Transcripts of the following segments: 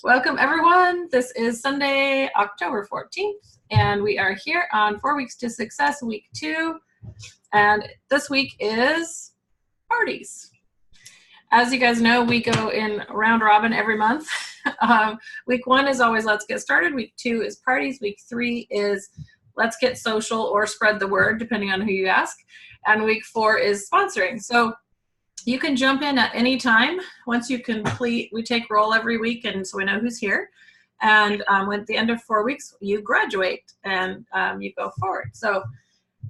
Welcome everyone. This is Sunday, October 14th, and we are here on 4 Weeks to Success, week 2. And this week is parties. As you guys know, we go in round robin every month. Week 1 is always let's get started. Week 2 is parties. Week 3 is let's get social or spread the word, depending on who you ask. And week 4 is sponsoring. So you can jump in at any time. Once you complete, we take roll every week, and so we know who's here. And at the end of 4 weeks, you graduate and you go forward. So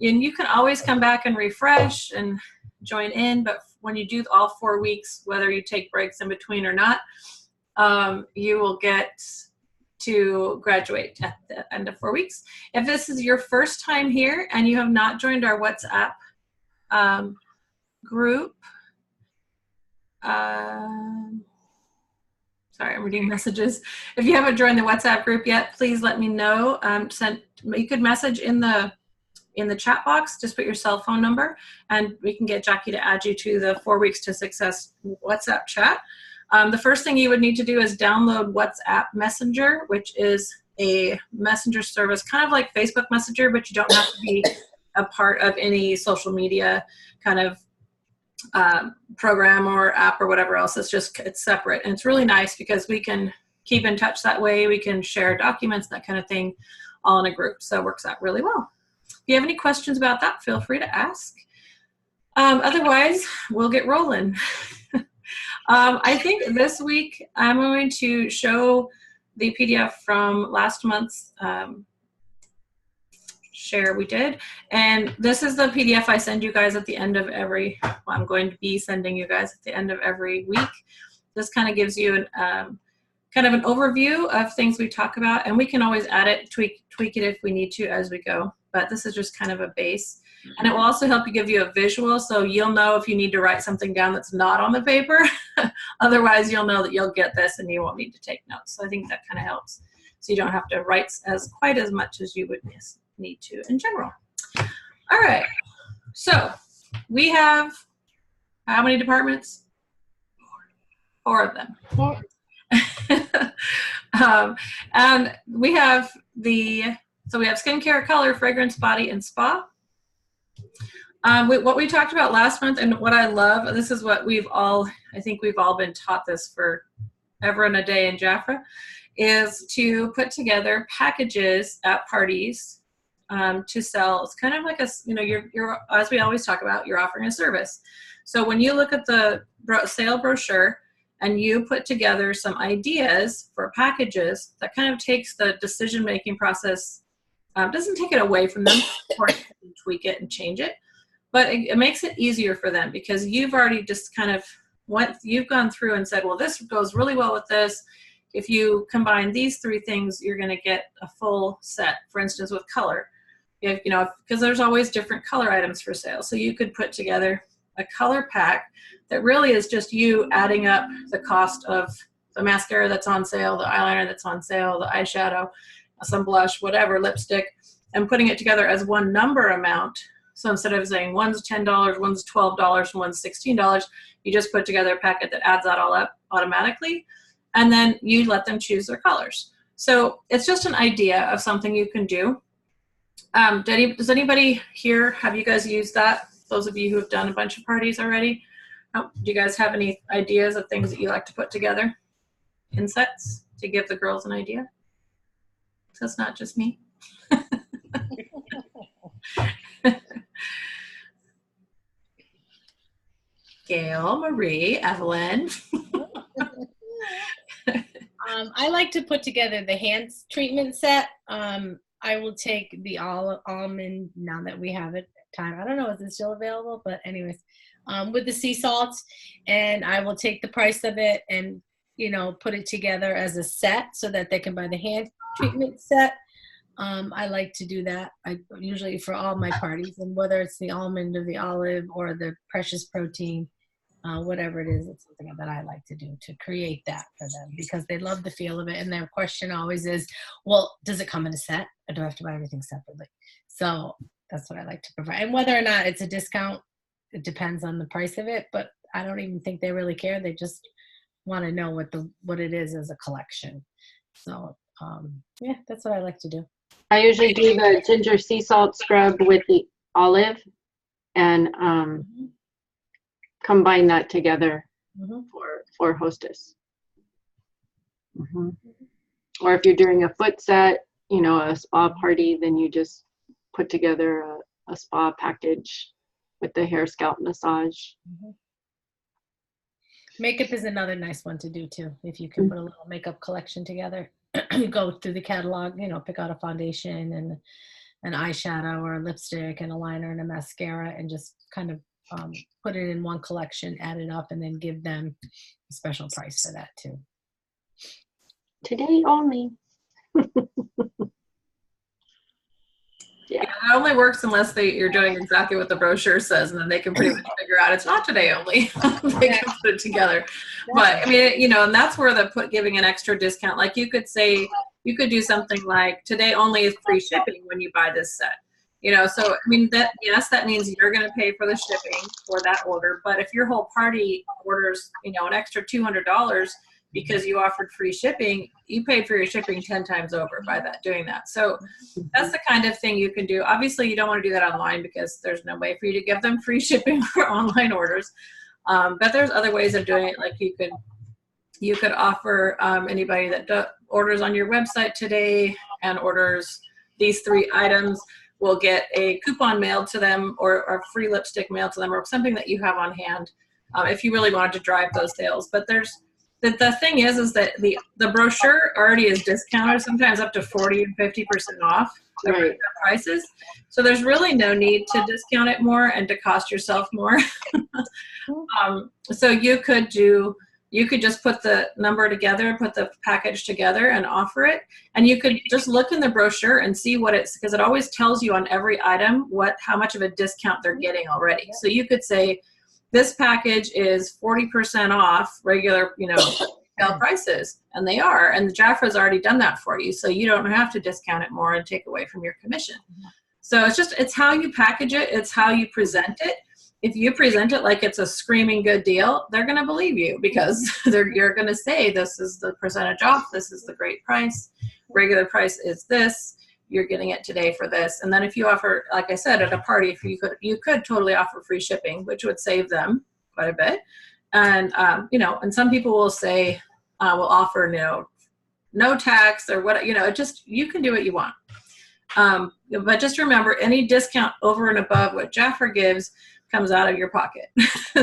and you can always come back and refresh and join in, but when you do all 4 weeks, whether you take breaks in between or not, you will get to graduate at the end of 4 weeks. If this is your first time here and you have not joined our WhatsApp group, sorry, I'm reading messages. If you haven't joined the WhatsApp group yet, please let me know. You could message in the chat box. Just put your cell phone number, and we can get Jackie to add you to the 4 Weeks to Success WhatsApp chat. The first thing you would need to do is download WhatsApp Messenger, which is a messenger service, kind of like Facebook Messenger, but you don't have to be a part of any social media kind of program or app or whatever else. It's separate, and it's really nice because we can keep in touch that way. We can share documents, that kind of thing, all in a group. So it works out really well. If you have any questions about that, feel free to ask. Otherwise, we'll get rolling. I think this week I'm going to show the PDF from last month's share we did, and this is the PDF I send you guys at the end of every, well, I'm going to be sending you guys at the end of every week. This kind of gives you an kind of an overview of things we talk about, and we can always add it, tweak it if we need to as we go, but this is just kind of a base. And it will also help you give you a visual, so you'll know if you need to write something down that's not on the paper. Otherwise, you'll know that you'll get this and you won't need to take notes. So I think that kind of helps, so you don't have to write quite as much as you would need to in general. All right, so we have how many departments? 4 of them. 4. And we have so we have skincare, color, fragrance, body, and spa. What we talked about last month, and what I love, this is what I think we've all been taught this for ever and a day in Jafra, is to put together packages at parties to sell. It's kind of like you're as we always talk about, you're offering a service. So when you look at the sale brochure and you put together some ideas for packages, that kind of takes the decision-making process, doesn't take it away from them, of course, tweak it and change it, but it makes it easier for them because you've already just kind of you've gone through and said, well, this goes really well with this. If you combine these 3 things, you're going to get a full set. For instance, with color, because there's always different color items for sale. So you could put together a color pack that really is just you adding up the cost of the mascara that's on sale, the eyeliner that's on sale, the eyeshadow, some blush, whatever, lipstick, and putting it together as one number amount. So instead of saying one's $10, one's $12, and one's $16, you just put together a packet that adds that all up automatically, and then you let them choose their colors. So it's just an idea of something you can do. Does anybody here, have you guys used that? Those of you who have done a bunch of parties already? Do you guys have any ideas of things that you like to put together in sets to give the girls an idea? So it's not just me. Gail, Marie, Evelyn. I like to put together the hand treatment set. I will take the almond, now that we have it time. I don't know if it's still available, but anyways, with the sea salts, and I will take the price of it and, put it together as a set so that they can buy the hand treatment set. I like to do that. I usually for all my parties, and whether it's the almond or the olive or the precious protein, whatever it is, it's something that I like to do to create that for them because they love the feel of it. And their question always is, well, does it come in a set or do I have to buy everything separately? So that's what I like to provide. And whether or not it's a discount, it depends on the price of it, but I don't even think they really care. They just want to know what it is as a collection. So yeah, that's what I like to do. I usually do the ginger sea salt scrub with the olive and combine that together for Hostess. Or if you're doing a foot set, you know, a spa party, then you just put together a spa package with the hair scalp massage. Makeup is another nice one to do too. If you can put a little makeup collection together, go through the catalog, you know, pick out a foundation and an eyeshadow or a lipstick and a liner and a mascara, and just kind of put it in one collection, add it up, and then give them a special price for that too. Today only. Yeah, it only works unless you're doing exactly what the brochure says, and then they can pretty much figure out it's not today only. They can put it together. But I mean, you know, and that's where giving an extra discount. Like you could say, you could do something like today only is free shipping when you buy this set. You know, so I mean that means you're going to pay for the shipping for that order. But if your whole party orders, you know, an extra $200 because you offered free shipping, you paid for your shipping 10 times over by doing that. So that's the kind of thing you can do. Obviously, you don't want to do that online because there's no way for you to give them free shipping for online orders. But there's other ways of doing it. Like you could offer anybody that orders on your website today and orders these 3 items will get a coupon mailed to them or a free lipstick mailed to them or something that you have on hand if you really wanted to drive those sales. But the thing is that the brochure already is discounted, sometimes up to 40 and 50% off the prices. So there's really no need to discount it more and to cost yourself more. So you could just put the number together, put the package together and offer it. And you could just look in the brochure and see what because it always tells you on every item how much of a discount they're getting already. So you could say, this package is 40% off regular, you know, retail prices, and they are. And Jafra's already done that for you, so you don't have to discount it more and take away from your commission. So it's how you package it, it's how you present it. If you present it like it's a screaming good deal, they're going to believe you because you're going to say this is the percentage off, this is the great price, regular price is this. You're getting it today for this. And then if you offer, like I said, at a party, if you could totally offer free shipping, which would save them quite a bit. And, you know, and some people will say, will offer, you know, no tax or what, you know, you can do what you want. But just remember, any discount over and above what Jafra gives comes out of your pocket.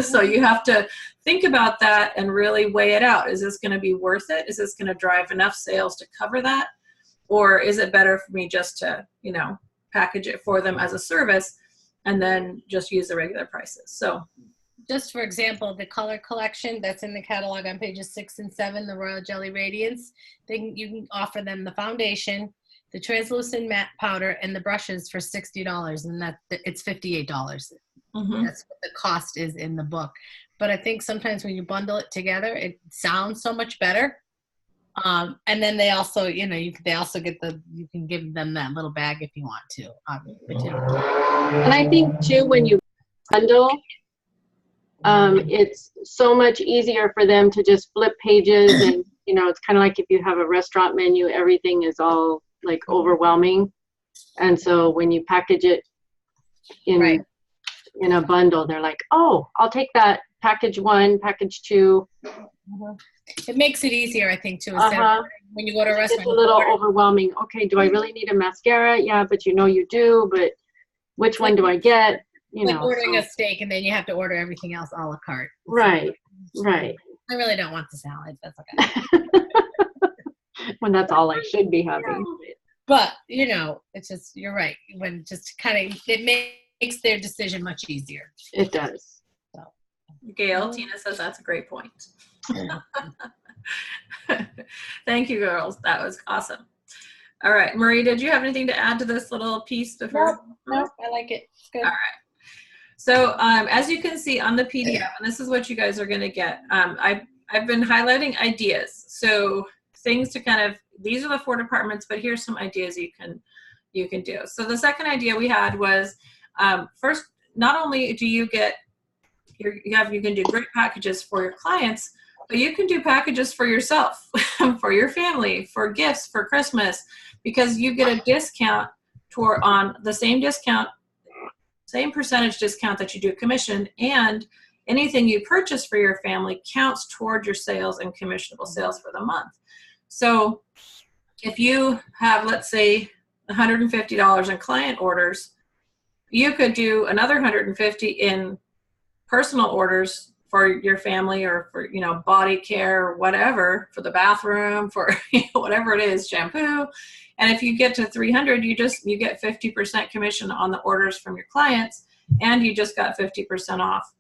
So you have to think about that and really weigh it out. Is this going to be worth it? Is this going to drive enough sales to cover that? Or is it better for me just to, you know, package it for them as a service and then just use the regular prices? So just for example, the color collection that's in the catalog on pages 6 and 7, the Royal Jelly Radiance, you can offer them the foundation, the translucent matte powder, and the brushes for $60, and it's $58. That's what the cost is in the book. But I think sometimes when you bundle it together, it sounds so much better. And then they also, you know, they also get you can give them that little bag if you want to. And I think too, when you bundle, it's so much easier for them to just flip pages, and you know, it's kind of like if you have a restaurant menu, everything is all like overwhelming. And so when you package it in a bundle, they're like, oh, I'll take that package 1, package 2. It makes it easier, I think, too. When you go to a restaurant, it's a little overwhelming. Okay, do I really need a mascara? Yeah, but you know you do. But which one do I get? You know, ordering a steak and then you have to order everything else a la carte. Right. I really don't want the salad. That's okay. When that's all I should be having. But you know, it's just, you're right. When just kind of, it makes their decision much easier. It does. So. Gail, Tina says that's a great point. Thank you, girls. That was awesome. All right, Marie, did you have anything to add to this little piece before? No, I like it. It's good. All right. So as you can see on the PDF, and this is what you guys are going to get, I've been highlighting ideas. So things to kind of, these are the 4 departments, but here's some ideas you can do. So the second idea we had was, first, not only do you get, you can do great packages for your clients, But you can do packages for yourself, for your family, for gifts, for Christmas, because you get a discount on the same discount, same percentage discount that you do commission, and anything you purchase for your family counts toward your sales and commissionable sales for the month. So if you have, let's say, $150 in client orders, you could do another $150 in personal orders for your family, or for, you know, body care or whatever, for the bathroom, for, you know, whatever it is, shampoo. And if you get to 300, you get 50% commission on the orders from your clients, and you just got 50% off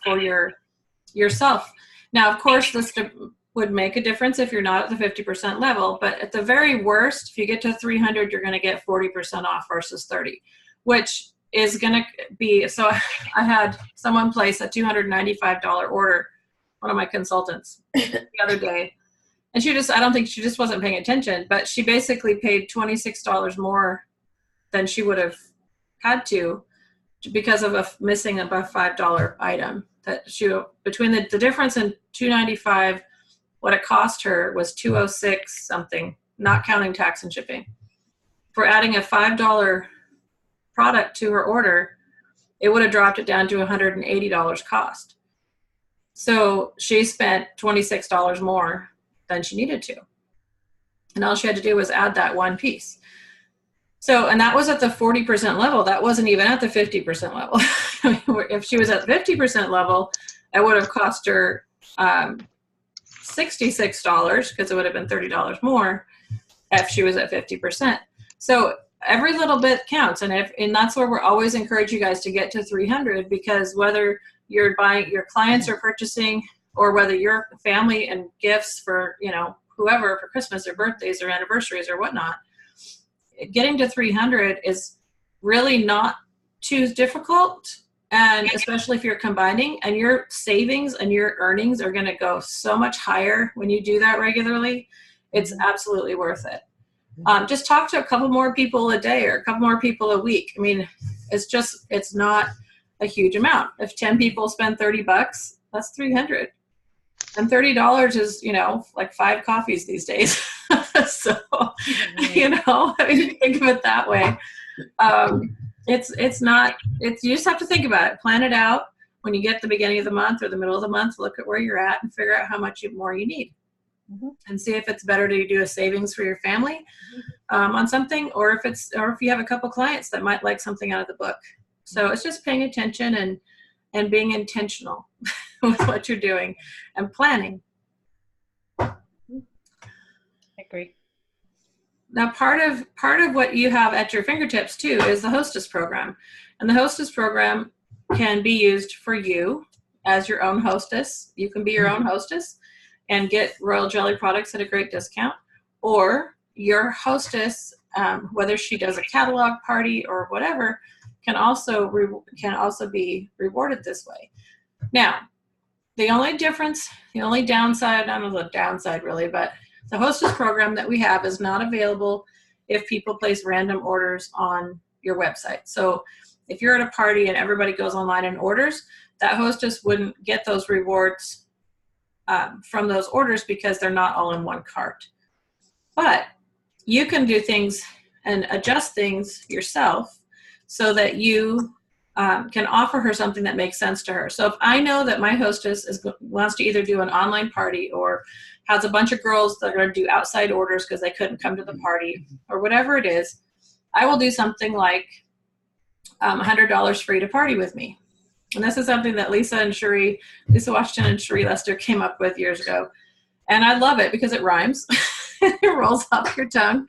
for yourself. Now, of course, this would make a difference if you're not at the 50% level, but at the very worst, if you get to 300, you're going to get 40% off versus 30, which is going to be, so I had someone place a $295 order, one of my consultants, the other day. And I don't think she just wasn't paying attention, but she basically paid $26 more than she would have had to because of missing a $5 item. That between the difference in $295, what it cost her was $206 something, not counting tax and shipping. For adding a $5 product to her order, it would have dropped it down to $180 cost. So she spent $26 more than she needed to. And all she had to do was add that one piece. So, and that was at the 40% level. That wasn't even at the 50% level. I mean, if she was at the 50% level, it would have cost her $66, because it would have been $30 more if she was at 50%. So every little bit counts. And that's where we're always encourage you guys to get to 300, because whether you're buying, your clients are purchasing, or whether your family and gifts for, you know, whoever for Christmas or birthdays or anniversaries or whatnot, getting to 300 is really not too difficult. And especially if you're combining, and your savings and your earnings are going to go so much higher when you do that regularly, it's absolutely worth it. Just talk to a couple more people a day or a couple more people a week. I mean, it's not a huge amount. If 10 people spend $30, that's 300. And $30 is, you know, like 5 coffees these days. So, you know, I mean, think of it that way. You just have to think about it, plan it out. When you get the beginning of the month or the middle of the month, look at where you're at and figure out how much more you need. And see if it's better to do a savings for your family on something, or if you have a couple clients that might like something out of the book. So it's just paying attention and being intentional with what you're doing and planning. I agree. Now, part of what you have at your fingertips too is the Hostess program, and the Hostess program can be used for you as your own hostess. You can be your own hostess and get Royal Jelly products at a great discount, or your hostess, whether she does a catalog party or whatever, can also be rewarded this way. Now, the only downside, I don't know the downside really, but the Hostess program that we have is not available if people place random orders on your website. So if you're at a party and everybody goes online and orders, that hostess wouldn't get those rewards from those orders because they're not all in one cart. But you can do things and adjust things yourself so that you can offer her something that makes sense to her. So if I know that my hostess wants to either do an online party or has a bunch of girls that are going to do outside orders because they couldn't come to the party or whatever it is, I will do something like $100 free to party with me. And this is something that Lisa Washington and Cherie Lester came up with years ago. And I love it because it rhymes. It rolls off your tongue.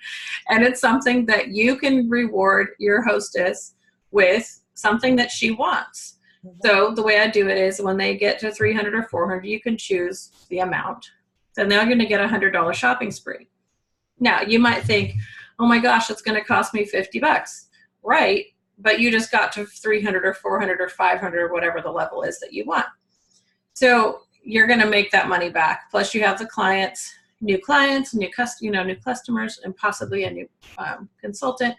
And it's something that you can reward your hostess with something that she wants. So the way I do it is when they get to 300 or 400, you can choose the amount. Then they're going to get a $100 shopping spree. Now, you might think, oh my gosh, it's going to cost me $50. Right. But you just got to 300 or 400 or 500 or whatever the level is that you want. So you're going to make that money back. Plus you have the new customers, and possibly a new consultant.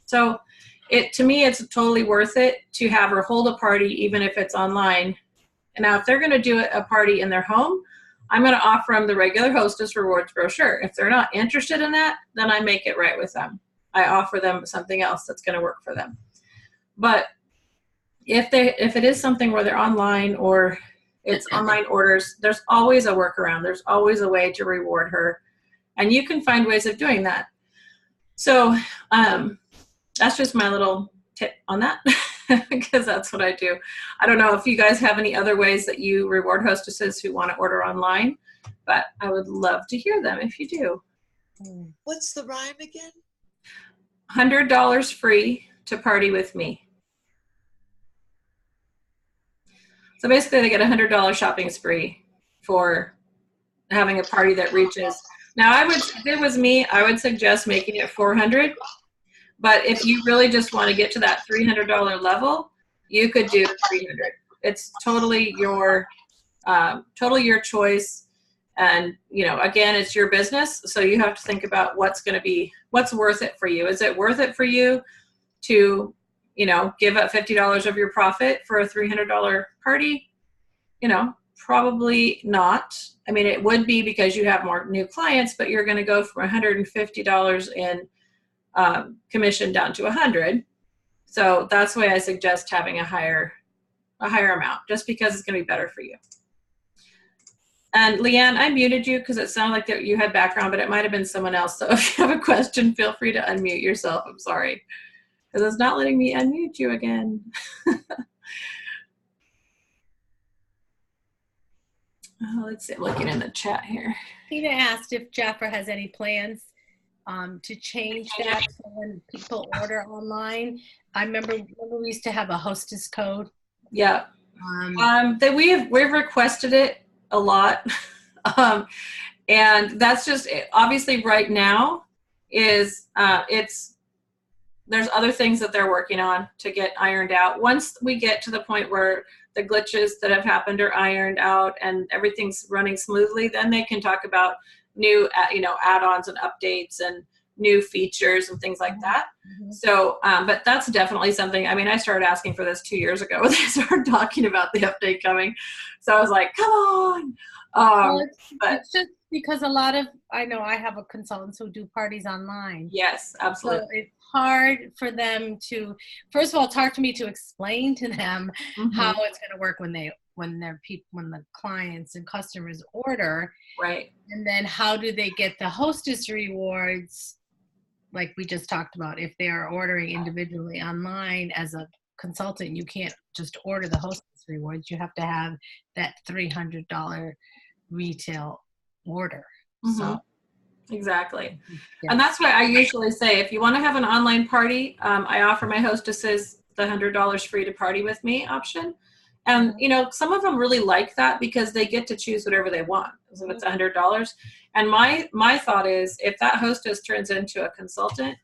So to me, it's totally worth it to have her hold a party, even if it's online. And now if they're going to do a party in their home, I'm going to offer them the regular Hostess Rewards brochure. If they're not interested in that, then I make it right with them. I offer them something else that's going to work for them. But if it is something where they're online or it's online orders, there's always a workaround. There's always a way to reward her. And you can find ways of doing that. So that's just my little tip on that, because that's what I do. I don't know if you guys have any other ways that you reward hostesses who want to order online, but I would love to hear them if you do. What's the rhyme again? $100 free to party with me. So basically they get a $100 shopping spree for having a party that reaches. Now if it was me, I would suggest making it $400. But if you really just want to get to that $300 level, you could do $300. It's totally your choice. And, you know, again, it's your business. So you have to think about what's worth it for you. Is it worth it for you to, you know, give up $50 of your profit for a $300 party? You know, probably not. I mean, it would be because you have more new clients, but you're going to go from $150 in commission down to $100. So that's why I suggest having a higher amount, just because it's going to be better for you. And Leanne, I muted you because it sounded like that you had background, but it might have been someone else. So if you have a question, feel free to unmute yourself. I'm sorry, because it's not letting me unmute you again. Let's see, I'm looking in the chat here. Tina asked if Jaffer has any plans to change that so when people order online. I remember we used to have a hostess code. Yeah. That we've requested it a lot. And that's just, obviously right now is, there's other things that they're working on to get ironed out. Once we get to the point where the glitches that have happened are ironed out and everything's running smoothly, then they can talk about new, add-ons and updates and new features and things like that. Mm-hmm. So, but that's definitely something. I mean, I started asking for this 2 years ago when they started talking about the update coming. So I was like, come on. It's just because I know I have a consultants who do parties online. Yes, absolutely. So it's hard for them to, first of all, it's hard for me to explain to them how it's going to work when the clients and customers order. Right. And then how do they get the hostess rewards, like we just talked about? If they are ordering individually online as a consultant, you can't just order the hostess rewards. You have to have that $300 retail order. So exactly. Yeah. And that's why I usually say, if you want to have an online party, I offer my hostesses the $100 free to party with me option. And, you know, some of them really like that because they get to choose whatever they want. So it's $100. And my thought is, if that hostess turns into a consultant,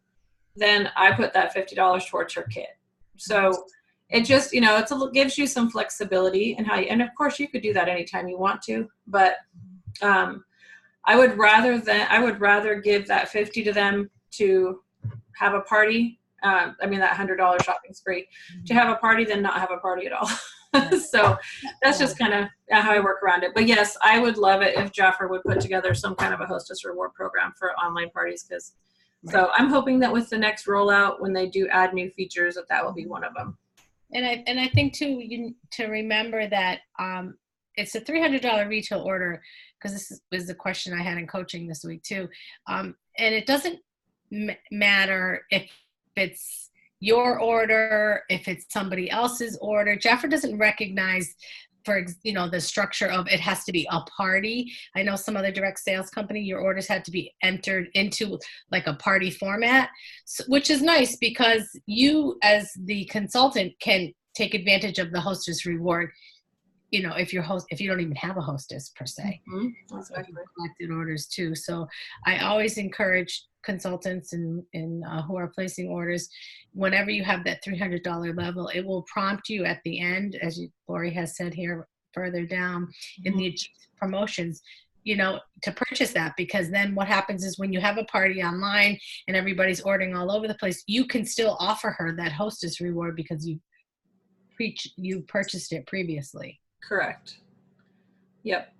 then I put that $50 towards her kit. So it just, you know, gives you some flexibility in and of course you could do that anytime you want to, but I would rather give that $50 to them to have a party. That $100 shopping spree to have a party than not have a party at all. So that's just kind of how I work around it. But yes, I would love it if Jaffer would put together some kind of a hostess reward program for online parties. So I'm hoping that with the next rollout, when they do add new features, that will be one of them. And I think too, to remember that it's a $300 retail order, because this is the question I had in coaching this week too. And it doesn't matter if it's your order, if it's somebody else's order. Jaffer doesn't recognize, the structure of it has to be a party. I know some other direct sales company, your orders had to be entered into like a party format, which is nice because you as the consultant can take advantage of the hostess reward. You know, if you don't even have a hostess per se, collected orders too. So I always encourage consultants and who are placing orders, whenever you have that $300 level, it will prompt you at the end, as Lori has said here further down in the promotions, to purchase that, because then what happens is when you have a party online and everybody's ordering all over the place, you can still offer her that hostess reward because you purchased it previously. Correct. Yep.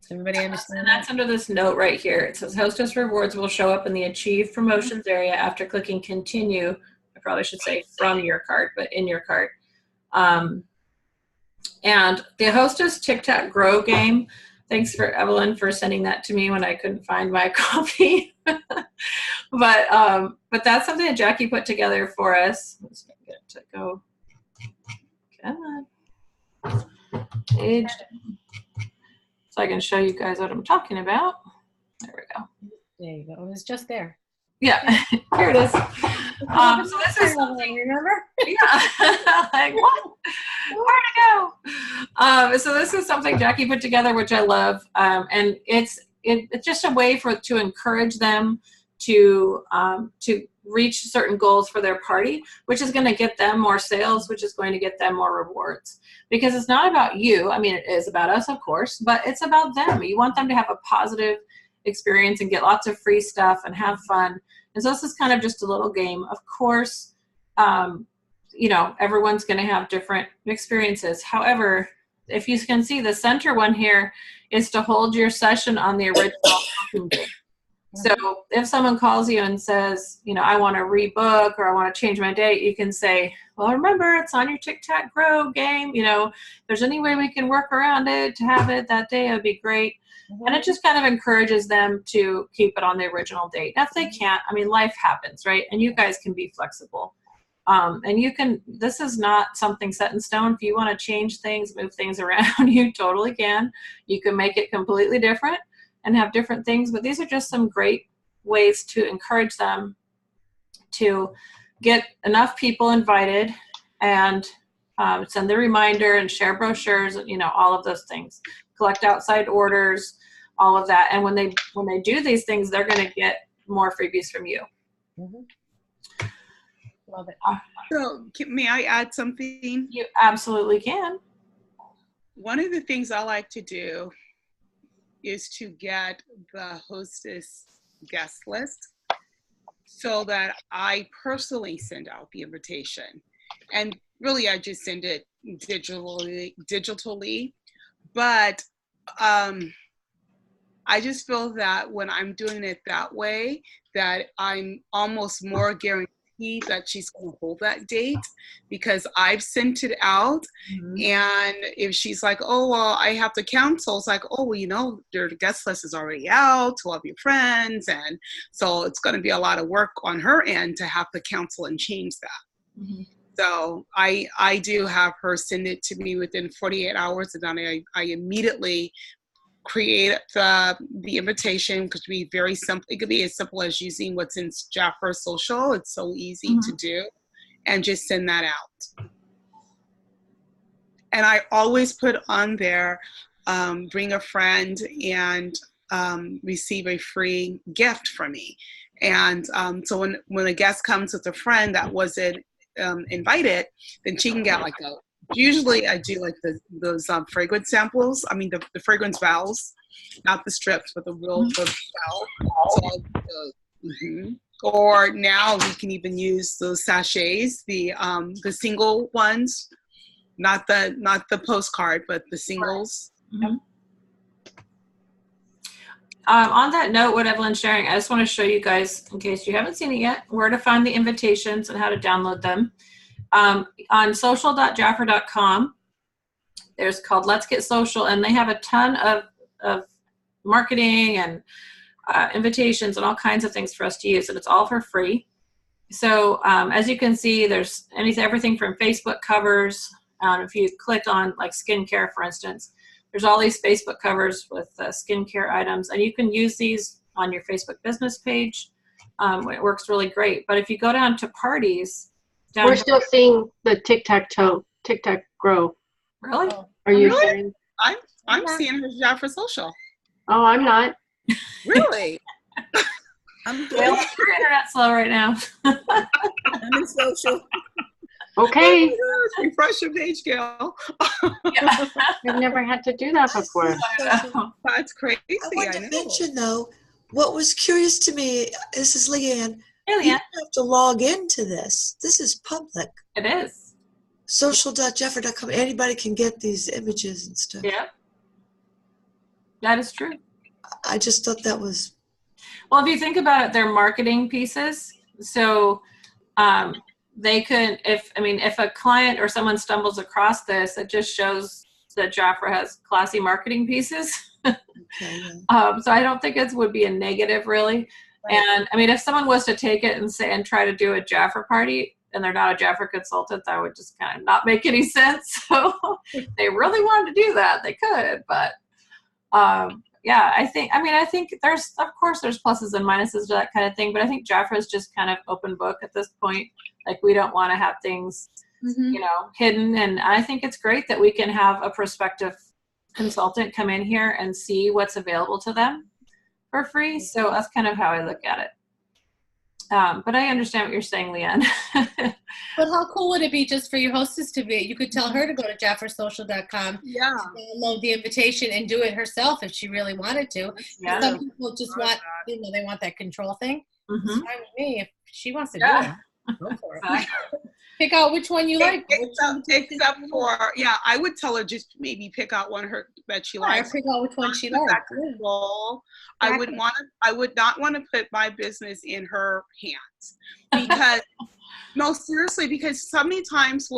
Does everybody understand And that's under this note right here. It says hostess rewards will show up in the achieve promotions area after clicking continue. I probably should say from your cart, but in your cart. And the hostess Tic Tac Grow game, thanks for Evelyn for sending that to me when I couldn't find my copy. But that's something that Jackie put together for us. Let's get it to go. Come on. Page. So I can show you guys what I'm talking about. There we go. There you go. It was just there. Yeah, here it is. So this is something, remember? Yeah, like what? Where to go? So this is something Jackie put together, which I love, and it's just a way to encourage them to reach certain goals for their party, which is going to get them more sales, which is going to get them more rewards. Because it's not about you. I mean, it is about us, of course, but it's about them. You want them to have a positive experience and get lots of free stuff and have fun. And so this is kind of just a little game. Of course, everyone's going to have different experiences. However, if you can see, the center one here is to hold your session on the original booking date. So if someone calls you and says, I want to rebook or I want to change my date, you can say, well, remember, it's on your Tic Tac Grow game. If there's any way we can work around it to have it that day, it would be great. And it just kind of encourages them to keep it on the original date. If they can't, life happens, right? And you guys can be flexible. And this is not something set in stone. If you want to change things, move things around, you totally can. You can make it completely different and have different things. But these are just some great ways to encourage them to get enough people invited and send the reminder and share brochures, all of those things. Collect outside orders, all of that. And when they do these things, they're going to get more freebies from you. Mm-hmm. Love it. So may I add something? You absolutely can. One of the things I like to do is to get the hostess guest list so that I personally send out the invitation. And really, I just send it digitally. But I just feel that when I'm doing it that way, that I'm almost more guaranteed that she's going to hold that date because I've sent it out. Mm-hmm. And if she's like, oh, well, I have to cancel, it's like, oh, well, your guest list is already out to all of your friends. And so it's going to be a lot of work on her end to have to cancel and change that. Mm-hmm. So I do have her send it to me within 48 hours, and then I immediately create the invitation, because it could be very simple. It could be as simple as using what's in Jaffer Social. It's so easy to do, and just send that out. And I always put on there, bring a friend and receive a free gift from me. And so when a guest comes with a friend that wasn't invited, then she can get usually I do those fragrance samples. The fragrance vials, not the strips, but the real vial. So, or now we can even use those sachets, the single ones, not the postcard, but the singles. Mm-hmm. On that note, what Evelyn's sharing, I just want to show you guys, in case you haven't seen it yet, where to find the invitations and how to download them. On social.jaffer.com, there's called Let's Get Social, and they have a ton of marketing and invitations and all kinds of things for us to use, and it's all for free. So as you can see, there's everything from Facebook covers. If you click on skincare, for instance, there's all these Facebook covers with skincare items, and you can use these on your Facebook business page. It works really great. But if you go down to parties, we're still seeing the Tic Tac Grow. Really? Are you really? sharing? I'm seeing her Jaffer Social. Oh, I'm not. Really? Your internet's slow right now. I'm in social. Okay. Oh, refresh your page, Gail. Yeah. I've never had to do that before. That's crazy. I want to mention, though, what was curious to me, this is Leanne. Hey, Leanne. You don't have to log into this. This is public. It is. Social.jeffer.com. Anybody can get these images and stuff. Yeah. That is true. I just thought that was, Well, if you think about it, they're marketing pieces. So they could, if a client or someone stumbles across this, it just shows that Jafra has classy marketing pieces. okay, yeah. So I don't think it would be a negative, really. Right. And I mean, if someone was to take it and say and try to do a Jafra party, and they're not a Jafra consultant, that would just kind of not make any sense. So if they really wanted to do that, they could. But yeah, I think there's, of course, there's pluses and minuses to that kind of thing. But I think Jafra is just kind of open book at this point. Like, we don't want to have things, hidden. And I think it's great that we can have a prospective consultant come in here and see what's available to them for free. So that's kind of how I look at it. But I understand what you're saying, Leanne. But how cool would it be just for your hostess to be? You could tell her to go to jafrasocial.com, Yeah. download the invitation, and do it herself if she really wanted to. Yeah. Some people just want, they want that control thing. It's Mhm. fine with me. If she wants to Yeah. do it, go for it. Pick out which one you like. Except for, I would tell her just maybe pick out one that she likes. Pick out which one she likes. Control. I would not want to put my business in her hands, because no, seriously, because so many times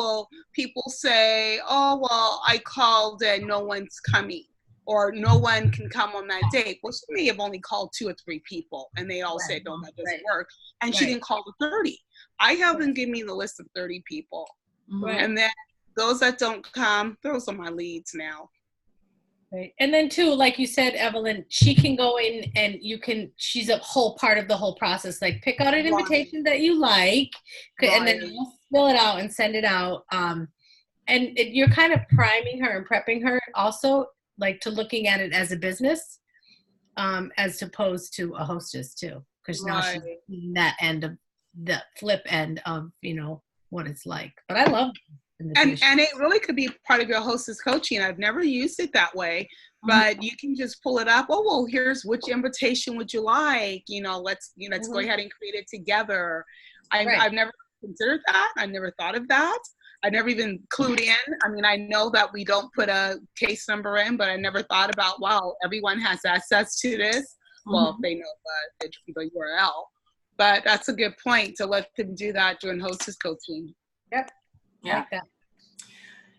people say, oh, well, I called and no one's coming, or no one can come on that date. Well, she may have only called 2 or 3 people, and they all said, no, that doesn't work. And she didn't call the 30. I have them give me the list of 30 people. Right. And then those that don't come, those are my leads now. Right. And then too, like you said, Evelyn, she can go in and she's a whole part of the whole process. Like, pick out an invitation that you like, and then you'll fill it out and send it out. And you're kind of priming her and prepping her also, like, to looking at it as a business, as opposed to a hostess too. Because now she's in that end of the flip end of, what it's like. But I love and it really could be part of your hostess coaching. I've never used it that way, but you can just pull it up. Oh, well, here's which invitation would you like? Let's go ahead and create it together. I've never considered that. I never thought of that. I never even clued in. I mean, I know that we don't put a case number in, but I never thought about, wow, everyone has access to this. Well, if they know the URL. But that's a good point, to let them do that during hostess coaching. Yep. Yeah. Like that.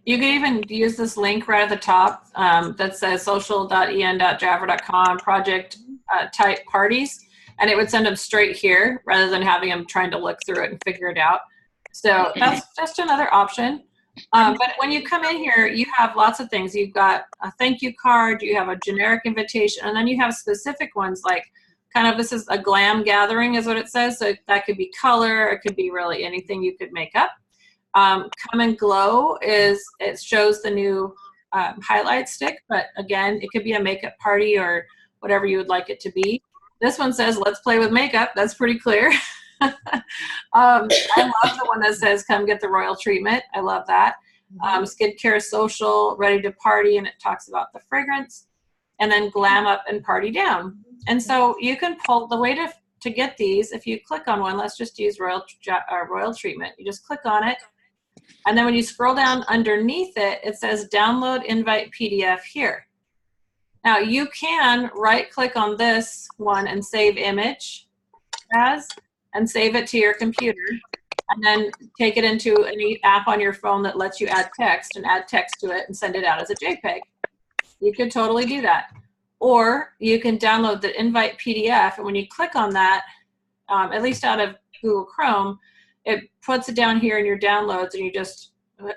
You can even use this link right at the top that says social.en.jafra.com project type parties, and it would send them straight here rather than having them trying to look through it and figure it out. So that's just another option. But when you come in here, you have lots of things. You've got a thank you card, you have a generic invitation, and then you have specific ones, like kind of, this is a glam gathering is what it says. So that could be color, it could be really anything you could make up. Come and Glow it shows the new highlight stick, but again, it could be a makeup party or whatever you would like it to be. This one says, let's play with makeup. That's pretty clear. I love the one that says, come get the royal treatment. I love that. Skincare Social, ready to party, and it talks about the fragrance. And then Glam Up and Party Down. And so you can pull the way to get these. If you click on one, let's just use royal treatment. You just click on it. And then when you scroll down underneath it, it says download invite PDF here. Now you can right click on this one and save image as, and save it to your computer, and then take it into any app on your phone that lets you add text and add text to it and send it out as a JPEG. You could totally do that. Or you can download the invite PDF, and when you click on that, at least out of Google Chrome, it puts it down here in your downloads, and you just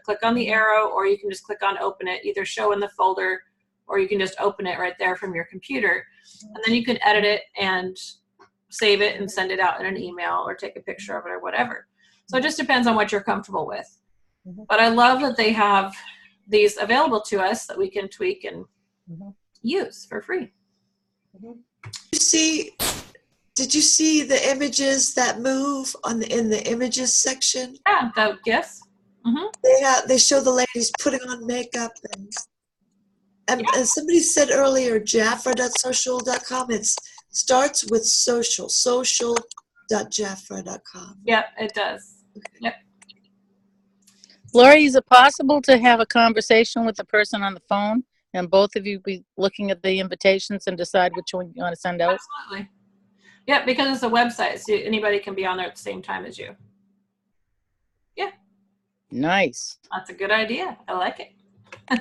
click on the arrow, or you can just click on open it, either show in the folder, or you can just open it right there from your computer. And then you can edit it and save it and send it out in an email or take a picture of it or whatever. So it just depends on what you're comfortable with. But I love that they have these available to us that we can tweak and use for free. Did you see the images that move in the images section? Yeah, the GIFs. They show the ladies putting on makeup, and somebody said earlier, jafra.social.com. It starts with social.jafra.com. Yep, it does. Yep. Lori, is it possible to have a conversation with the person on the phone and both of you be looking at the invitations and decide which one you want to send out? Absolutely. Yeah, because it's a website, so anybody can be on there at the same time as you. Yeah. Nice. That's a good idea. I like it.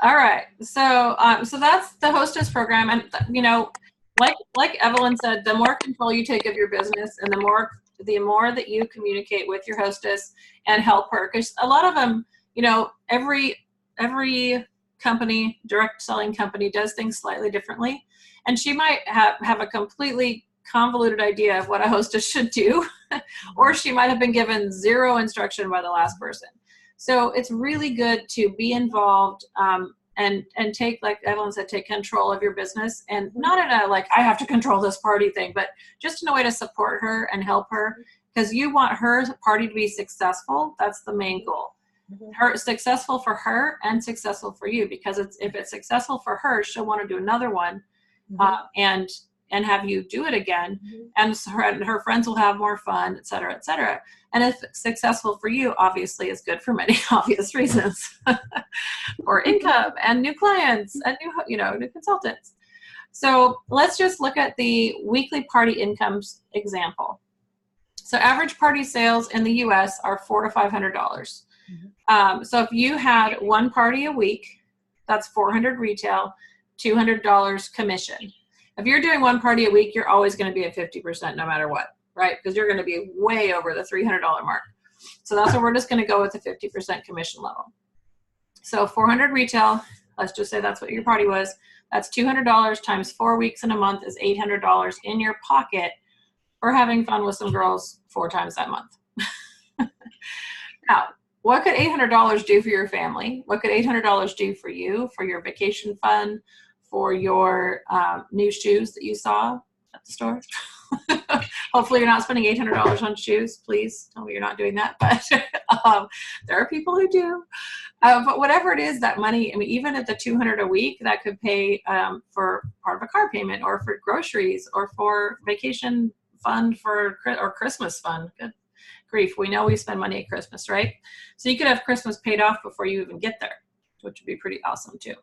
All right. So so that's the hostess program. And, you know, like Evelyn said, the more control you take of your business and the more that you communicate with your hostess and help her, because a lot of them, you know, every company, direct selling company, does things slightly differently. And she might have a completely convoluted idea of what a hostess should do, or she might have been given zero instruction by the last person. So it's really good to be involved and take, like Evelyn said, take control of your business, and not in a like, I have to control this party thing, but just in a way to support her and help her, because you want her party to be successful. That's the main goal. Her successful for her and successful for you, because if it's successful for her, she'll want to do another one, and have you do it again, and her friends will have more fun, et cetera, et cetera. And if it's successful for you, obviously it's good for many obvious reasons, or income and new clients and new consultants. So let's just look at the weekly party incomes example. So average party sales in the U.S. are $400 to $500. So if you had one party a week, that's $400 retail, $200 commission. If you're doing one party a week, you're always going to be at 50% no matter what, right? Because you're going to be way over the $300 mark. So that's why we're just going to go with the 50% commission level. So 400 retail, let's just say that's what your party was. That's $200 times 4 weeks in a month is $800 in your pocket for having fun with some girls 4 times that month. Now, what could $800 do for your family? What could $800 do for you, for your vacation fund, for your new shoes that you saw at the store? Hopefully you're not spending $800 on shoes. Please tell me you're not doing that. But there are people who do. But whatever it is, that money, I mean, even at the $200 a week, that could pay for part of a car payment, or for groceries, or for vacation fund, or Christmas fund. Good grief. We know we spend money at Christmas, right? So you could have Christmas paid off before you even get there, which would be pretty awesome too.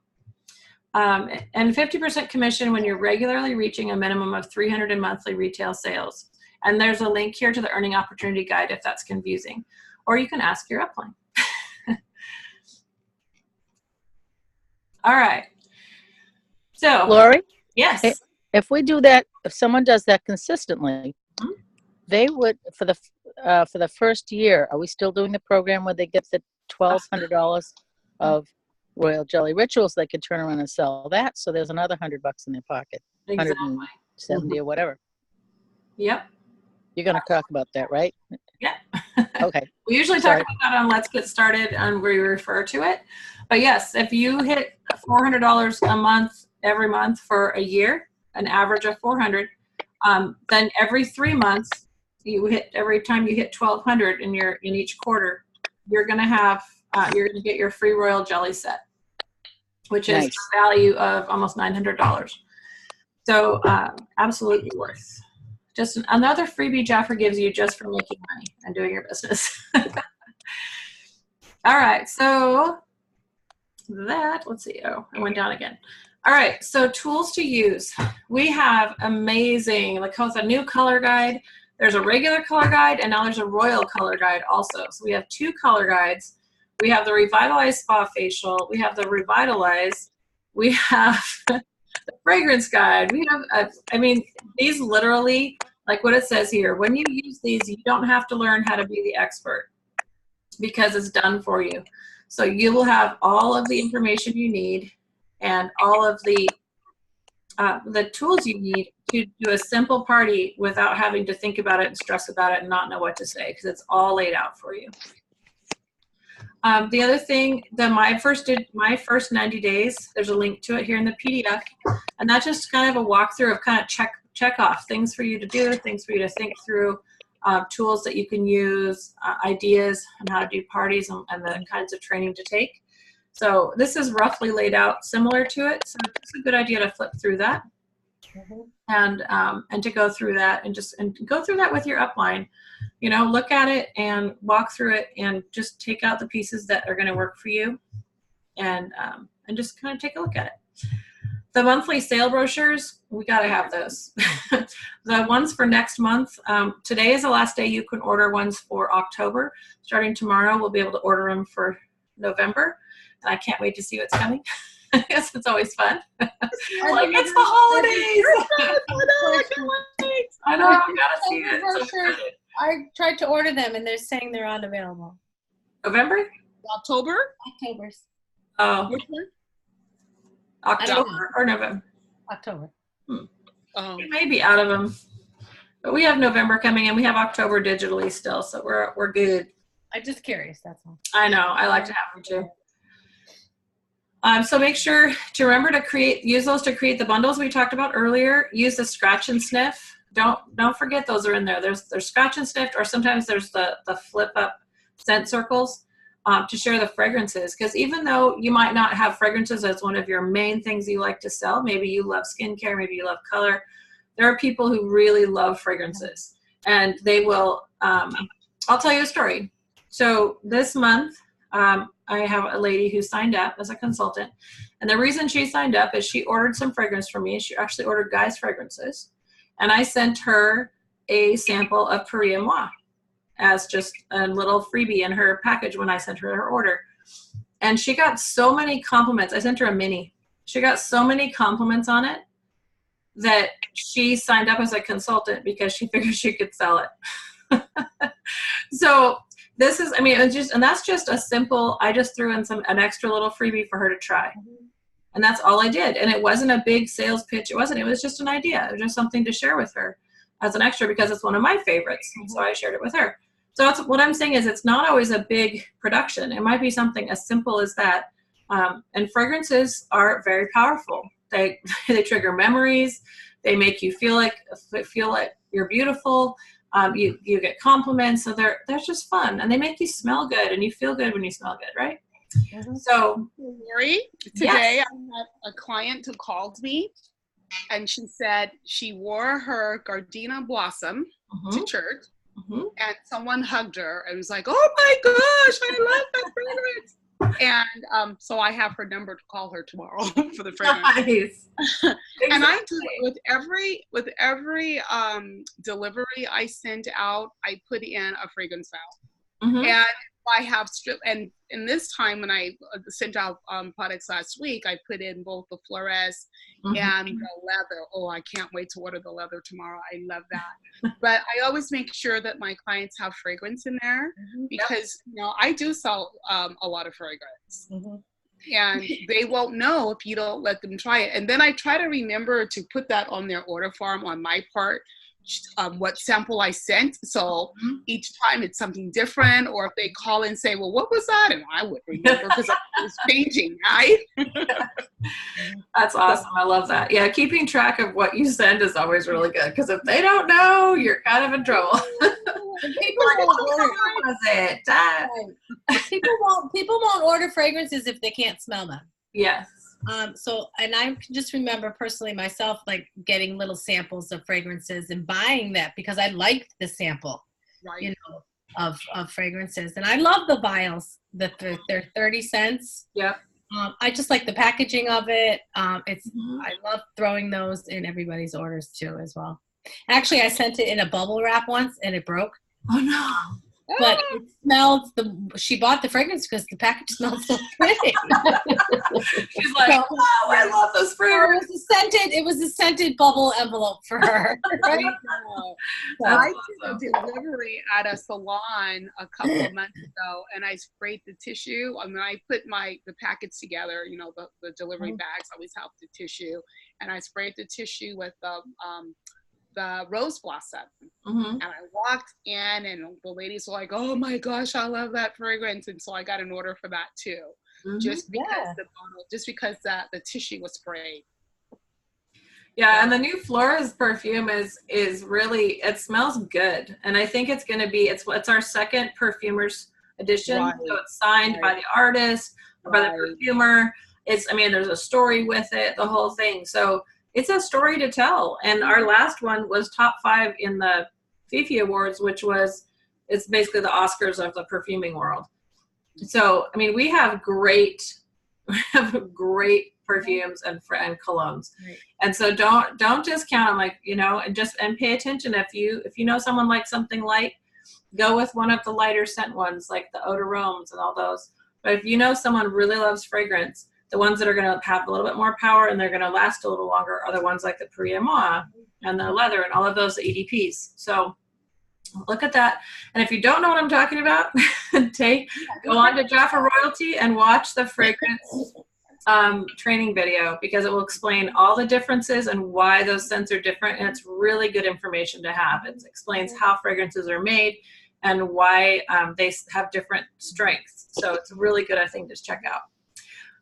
And 50% commission when you're regularly reaching a minimum of 300 in monthly retail sales. And there's a link here to the earning opportunity guide if that's confusing, or you can ask your upline. All right. So, Lori? yes. If we do that, if someone does that consistently, they would, for the first year, are we still doing the program where they get the $1,200 of Royal Jelly Rituals? They could turn around and sell that, so there's another $100 in their pocket. Exactly. 170 or whatever. Yep. You're going to talk about that, right? Yeah. Okay. We usually talk about that on Let's Get Started, and we refer to it. But yes, if you hit $400 a month every month for a year, an average of 400, then every 3 months, every time you hit 1,200 in each quarter, you're going to get your free Royal Jelly set, which is a value of almost $900. So absolutely worth. Just another freebie Jaffer gives you just for making money and doing your business. All right, so let's see. Oh, I went down again. All right, so tools to use. We have amazing, like it's a new color guide. There's a regular color guide, and now there's a royal color guide also. So we have 2 color guides. We have the Revitalize Spa Facial. We have the Revitalize. We have the Fragrance Guide. We have, these literally, like what it says here, when you use these, you don't have to learn how to be the expert because it's done for you. So you will have all of the information you need and all of the tools you need to do a simple party without having to think about it and stress about it and not know what to say, because it's all laid out for you. The other thing, my first 90 days, there's a link to it here in the PDF, and that's just kind of a walkthrough of kind of check off things for you to do, things for you to think through, tools that you can use, ideas on how to do parties and the kinds of training to take. So this is roughly laid out similar to it, so it's a good idea to flip through that and to go through that and go through that with your upline. You know, look at it and walk through it and just take out the pieces that are going to work for you and and just kind of take a look at it. The monthly sale brochures, we got to have those. The ones for next month, today is the last day you can order ones for October. Starting tomorrow, we'll be able to order them for November. And I can't wait to see what's coming. I guess it's always fun. Like, it's the holidays. I know, I gotta see it. So I tried to order them and they're saying they're unavailable. November? October's. Oh, Which one? October or November. October. It may be out of them, but we have November coming and we have October digitally still, so we're good. I'm just curious, that's all. I know, I like to have them too. So make sure to remember to use those to create the bundles we talked about earlier. Use the scratch and sniff. Don't forget those are in there. There's scratch and sniffed, or sometimes there's the flip up scent circles. To share the fragrances, because even though you might not have fragrances as one of your main things you like to sell, maybe you love skincare, maybe you love color, there are people who really love fragrances, and they will, I'll tell you a story. So this month, I have a lady who signed up as a consultant, and the reason she signed up is she ordered some fragrance from me. She actually ordered guys' fragrances, and I sent her a sample of Paris Moi as just a little freebie in her package when I sent her her order. And she got so many compliments. I sent her a mini. She got so many compliments on it that she signed up as a consultant because she figured she could sell it. So this is, I mean, and that's just a simple, I just threw in an extra little freebie for her to try. And that's all I did. And it wasn't a big sales pitch. It was just an idea. It was just something to share with her as an extra because it's one of my favorites. So I shared it with her. So that's what I'm saying is it's not always a big production. It might be something as simple as that. And fragrances are very powerful. They trigger memories. They make you feel like you're beautiful. You get compliments. So they're just fun, and they make you smell good, and you feel good when you smell good, right? So, Lori, today I had a client who called me, and she said she wore her Gardenia Blossom to church. And someone hugged her and was like, "Oh my gosh, I love that fragrance!" And so I have her number to call her tomorrow for the fragrance. Nice. And I do it with every delivery I send out. I put in a fragrance vial, and I have and this time when I sent out products last week, I put in both the Flores and the leather. Oh, I can't wait to order the leather tomorrow. I love that. But I always make sure that my clients have fragrance in there because you know I do sell a lot of fragrance. And they won't know if you don't let them try it. And then I try to remember to put that on their order form on my part, what sample I sent. So each time it's something different, or if they call and say, well, what was that? And I would remember because it was changing, right? That's awesome. I love that. Yeah, keeping track of what you send is always really good because if they don't know, you're kind of in trouble. People won't order fragrances if they can't smell them. Yes. So, and I can just remember personally myself, like getting little samples of fragrances and buying that because I liked the sample, you know, of fragrances. And I love the vials that they're 30 cents. Yeah. I just like the packaging of it. I love throwing those in everybody's orders too, as well. Actually, I sent it in a bubble wrap once and it broke. Oh no. But it smelled, she bought the fragrance because the package smelled so pretty. She's like, oh, I love those fragrances. It was a scented bubble envelope for her. Right? I did a delivery at a salon a couple of months ago, and I sprayed the tissue. I mean, I put the packets together, you know, the delivery bags always have the tissue, and I sprayed the tissue with the rose blossom. And I walked in and the ladies were like, oh my gosh, I love that fragrance. And so I got an order for that too. Just because the tissue was sprayed. Yeah, and the new Flores perfume is really, it smells good. And I think it's gonna be, it's our second perfumers edition. Right. So it's signed by the artist, by the perfumer. There's a story with it, the whole thing. So it's a story to tell. And our last one was top 5 in the Fifi Awards, it's basically the Oscars of the perfuming world. So, we have great We have great perfumes and colognes. Right. And so don't discount them, like, and pay attention. If you know someone likes something light, go with one of the lighter scent ones, like the Eau de Romes and all those. But if you know someone really loves fragrance, the ones that are going to have a little bit more power and they're going to last a little longer are the ones like the Prix Moi and the leather and all of those EDPs. So look at that. And if you don't know what I'm talking about, go on to Jaffa Royalty and watch the fragrance training video, because it will explain all the differences and why those scents are different. And it's really good information to have. It explains how fragrances are made and why they have different strengths. So it's really good, I think, to check out.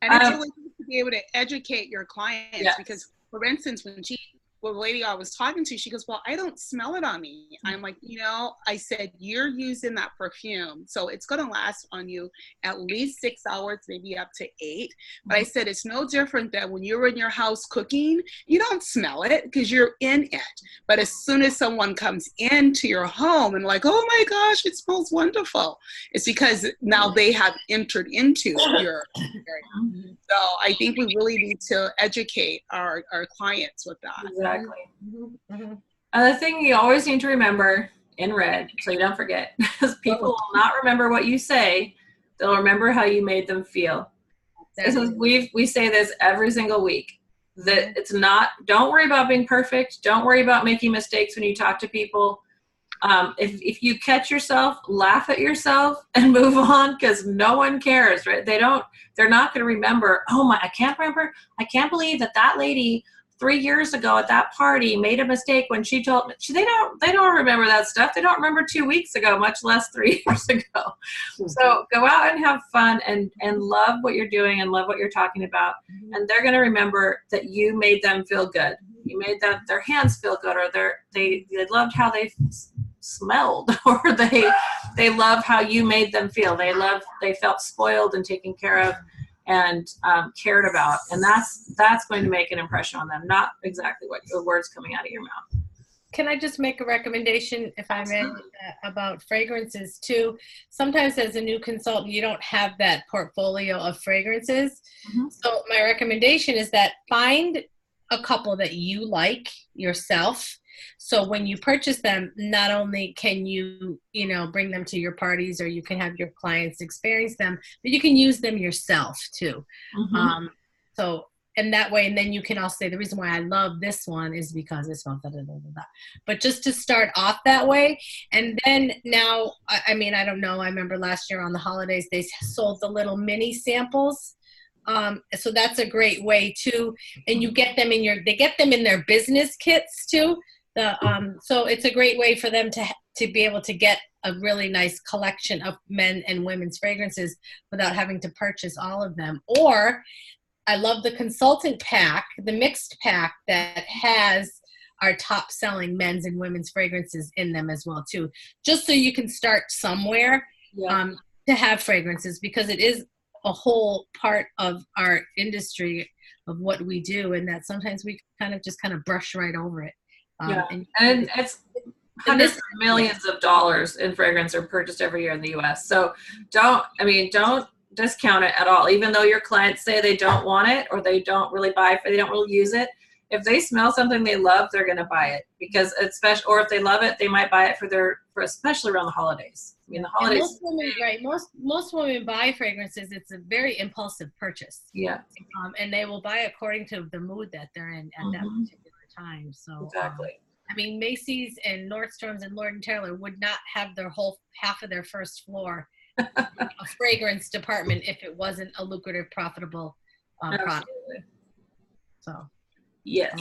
And it's really good to be able to educate your clients. Yes. Because, for instance, when the lady I was talking to, she goes, well, I don't smell it on me. I'm like, I said, you're using that perfume, so it's going to last on you at least 6 hours, maybe up to 8. But I said, it's no different than when you're in your house cooking, you don't smell it because you're in it. But as soon as someone comes into your home and like, oh my gosh, it smells wonderful, it's because now they have entered into your area. So I think we really need to educate our clients with that. Exactly. Another thing you always need to remember in red, so you don't forget, because people will not remember what you say, they'll remember how you made them feel. We say this every single week, that it's not, don't worry about being perfect, don't worry about making mistakes when you talk to people. If you catch yourself, laugh at yourself and move on, because no one cares, right? They're not going to remember, I can't believe that lady 3 years ago at that party made a mistake when she told me. They don't remember that stuff. They don't remember 2 weeks ago, much less 3 years ago. So go out and have fun and love what you're doing and love what you're talking about. And they're going to remember that you made them feel good. You made their hands feel good, or they loved how they smelled, or they love how you made them feel. They felt spoiled and taken care of and cared about, and that's going to make an impression on them, not exactly what the words coming out of your mouth. Can I just make a recommendation, if I may, about fragrances too? Sometimes as a new consultant, you don't have that portfolio of fragrances. So my recommendation is that find a couple that you like yourself. So when you purchase them, not only can you, bring them to your parties, or you can have your clients experience them, but you can use them yourself too. And that way, and then you can also say, the reason why I love this one is because it smells da-da-da-da-da. But just to start off that way. And then now, I don't know, I remember last year on the holidays, they sold the little mini samples. So that's a great way too. And you get them they get them in their business kits too. So it's a great way for them to be able to get a really nice collection of men and women's fragrances without having to purchase all of them. Or I love the consultant pack, the mixed pack that has our top selling men's and women's fragrances in them as well too, just so you can start somewhere to have fragrances, because it is a whole part of our industry of what we do, and that sometimes we kind of brush right over it. And it's hundreds of millions of dollars in fragrance are purchased every year in the U.S. So don't discount it at all. Even though your clients say they don't want it, or they don't really they don't really use it. If they smell something they love, they're going to buy it, because or if they love it, they might buy it for especially around the holidays. The holidays. Most women buy fragrances. It's a very impulsive purchase. Yeah. And they will buy according to the mood that they're in at that particular time. So exactly. Macy's and Nordstrom's and Lord & Taylor would not have their whole half of their first floor a fragrance department if it wasn't a lucrative, profitable product. So, yes.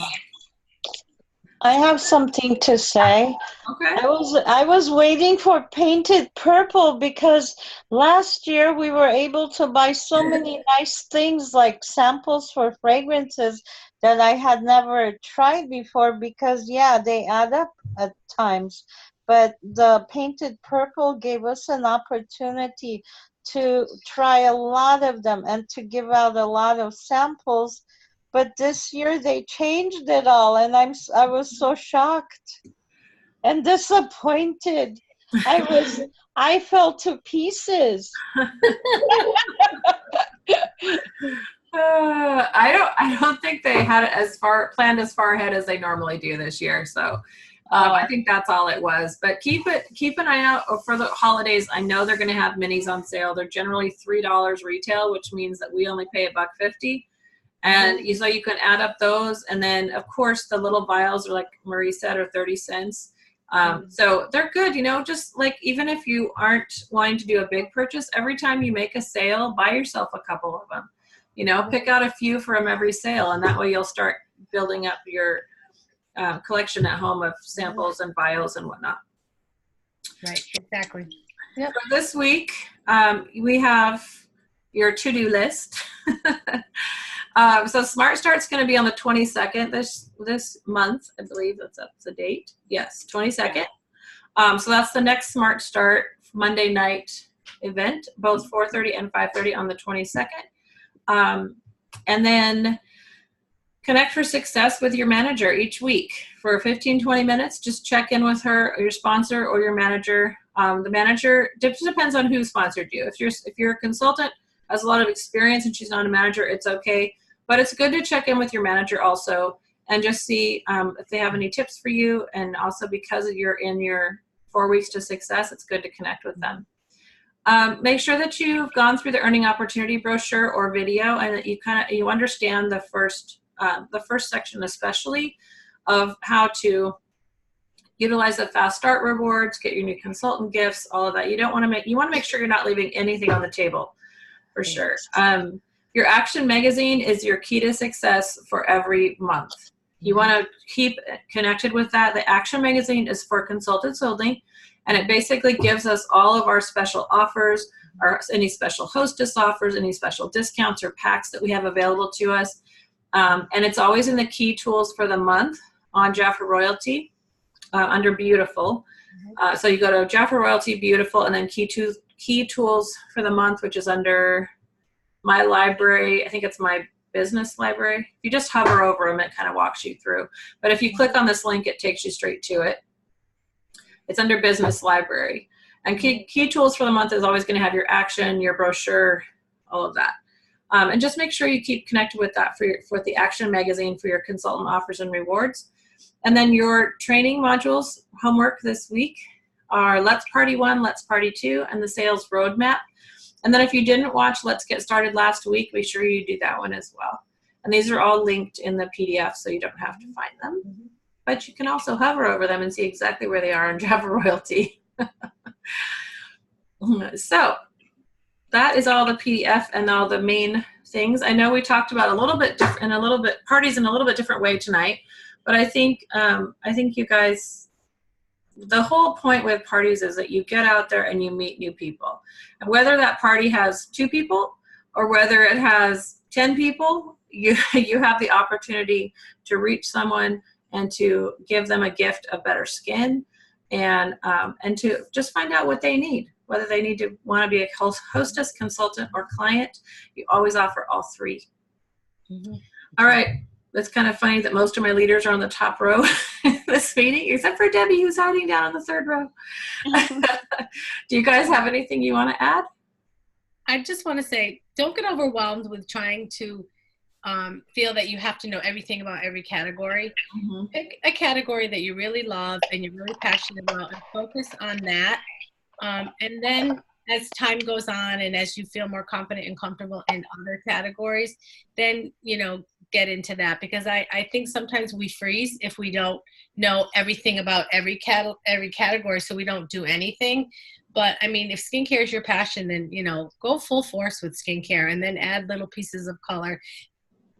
I have something to say. Okay. I was waiting for Painted Purple, because last year we were able to buy so many nice things, like samples for fragrances that I had never tried before, because they add up at times. But the Painted Purple gave us an opportunity to try a lot of them and to give out a lot of samples. But this year they changed it all, and I was so shocked and disappointed. I fell to pieces. I don't think they had it planned as far ahead as they normally do this year. So I think that's all it was. But keep an eye out for the holidays. I know they're going to have minis on sale. They're generally $3 retail, which means that we only pay $1.50. And so you can add up those, and then of course the little vials are, like Marie said, are 30 cents. So they're good, just like, even if you aren't wanting to do a big purchase, every time you make a sale, buy yourself a couple of them. Pick out a few from every sale, and that way you'll start building up your collection at home of samples and vials and whatnot. Right, exactly. Yep. For this week, we have your to-do list. So Smart Start's going to be on the 22nd this month. I believe that's the date. Yes, 22nd. So that's the next Smart Start Monday night event, both 4:30 and 5:30 on the 22nd. And then Connect for Success with your manager each week for 15-20 minutes. Just check in with her, or your sponsor, or your manager. The manager just depends on who sponsored you. If you're a consultant, has a lot of experience, and she's not a manager, it's okay. But it's good to check in with your manager also, and just see if they have any tips for you. And also, because you're in your 4 weeks to success, it's good to connect with them. Make sure that you've gone through the earning opportunity brochure or video, and that you understand the first section, especially of how to utilize the fast start rewards, get your new consultant gifts, all of that. You want to make sure you're not leaving anything on the table, for sure. Your Action Magazine is your key to success for every month. You want to keep connected with that. The Action Magazine is for consultants only, and it basically gives us all of our special offers, or any special hostess offers, any special discounts or packs that we have available to us. And it's always in the key tools for the month on Jaffa Royalty under Beautiful. So you go to Jaffa Royalty, Beautiful, and then key tools for the month, which is under My Library. I think it's My Business Library. If you just hover over them, it kind of walks you through. But if you click on this link, it takes you straight to it. It's under Business Library. And key tools for the month is always going to have your action, your brochure, all of that. And just make sure you keep connected with that for the Action Magazine for your consultant offers and rewards. And then your training modules, homework this week, are Let's Party 1, Let's Party 2, and the Sales Roadmap. And then if you didn't watch Let's Get Started last week, be sure you do that one as well. And these are all linked in the PDF, so you don't have to find them. But you can also hover over them and see exactly where they are in Jaffa Royalty. So that is all the PDF and all the main things. I know we talked about parties in a little bit different way tonight, but I think you guys, the whole point with parties is that you get out there and you meet new people. And whether that party has 2 people or whether it has 10 people, you have the opportunity to reach someone and to give them a gift of better skin, and to just find out what they need, whether they want to be a hostess, consultant, or client. You always offer all 3. All right. It's kind of funny that most of my leaders are on the top row in this meeting, except for Debbie, who's hiding down on the 3rd row. Do you guys have anything you want to add? I just want to say, don't get overwhelmed with trying to feel that you have to know everything about every category. Pick a category that you really love and you're really passionate about, and focus on that. And then as time goes on, and as you feel more confident and comfortable in other categories, then, get into that, because I think sometimes we freeze if we don't know everything about every category, so we don't do anything. But I mean, if skincare is your passion, then, go full force with skincare, and then add little pieces of color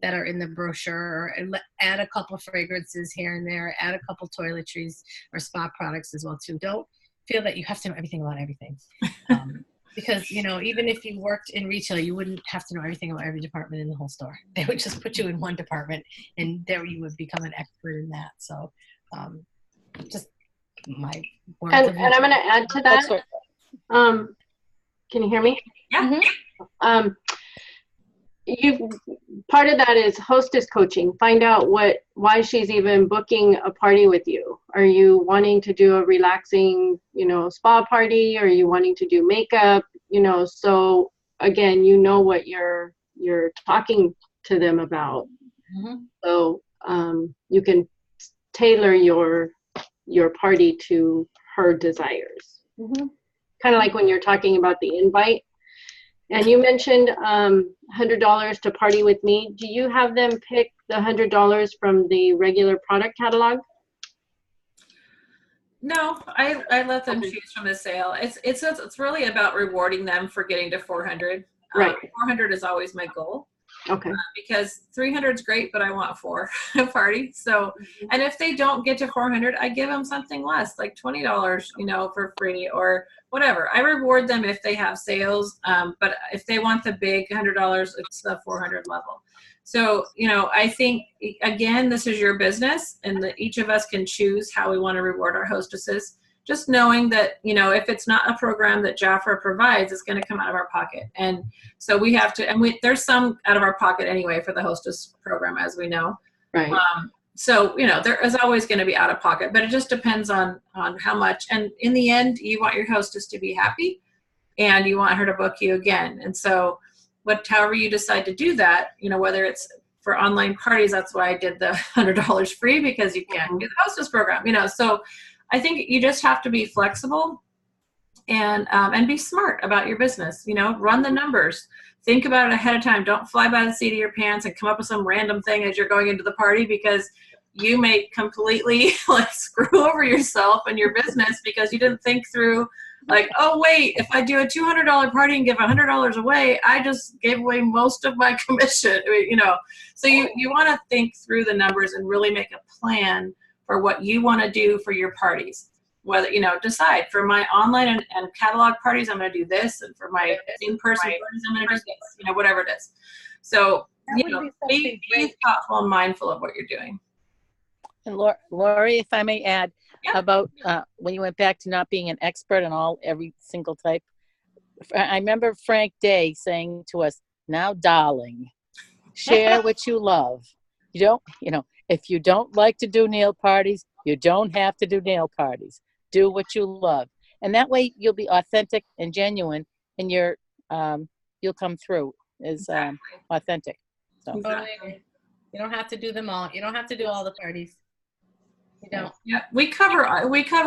that are in the brochure, and add a couple fragrances here and there, add a couple toiletries or spa products as well too. Don't feel that you have to know everything about everything. Because, even if you worked in retail, you wouldn't have to know everything about every department in the whole store. They would just put you in one department, and there you would become an expert in that. So just my words. And I'm going to add to that. Can you hear me? Yeah. Part of that is hostess coaching. Find out why she's even booking a party with you. Are you wanting to do a relaxing, spa party? Are you wanting to do makeup? So again, you know what you're talking to them about. Mhm. So you can tailor your party to her desires. Mhm. Kind of like when you're talking about the invite. And you mentioned $100 to party with me. Do you have them pick the $100 from the regular product catalog? No, I let them Okay. choose from the sale. It's really about rewarding them for getting to 400. Right. 400 is always my goal. Okay. Because 300 is great, but I want 4 party. So, and if they don't get to 400, I give them something less, like $20, for free or whatever. I reward them if they have sales. But if they want the big $100, it's the 400 level. So, I think, again, this is your business, and each of us can choose how we want to reward our hostesses. Just knowing that, if it's not a program that Jafra provides, it's going to come out of our pocket. And so we have to, and there's some out of our pocket anyway for the hostess program, as we know. Right. So, there is always going to be out of pocket, but it just depends on how much. And in the end, you want your hostess to be happy, and you want her to book you again. And so however you decide to do that, whether it's for online parties, that's why I did the $100 free, because you can't do the hostess program, so I think you just have to be flexible and be smart about your business. Run the numbers. Think about it ahead of time. Don't fly by the seat of your pants and come up with some random thing as you're going into the party, because you may completely screw over yourself and your business because you didn't think through, oh wait, if I do a $200 party and give $100 away, I just gave away most of my commission. So you want to think through the numbers and really make a plan for what you want to do for your parties. Whether, decide for my online and catalog parties, I'm going to do this. And for my in-person parties, I'm going to do this, whatever it is. So, be thoughtful and mindful of what you're doing. And Lori, if I may add, about when you went back to not being an expert on every single type. I remember Frank Day saying to us, "Now, darling, share what you love. If you don't like to do nail parties, you don't have to do nail parties. Do what you love." And that way you'll be authentic and genuine, and you'll come through as authentic. So. Totally. You don't have to do them all. You don't have to do all the parties. You don't. Yeah, we cover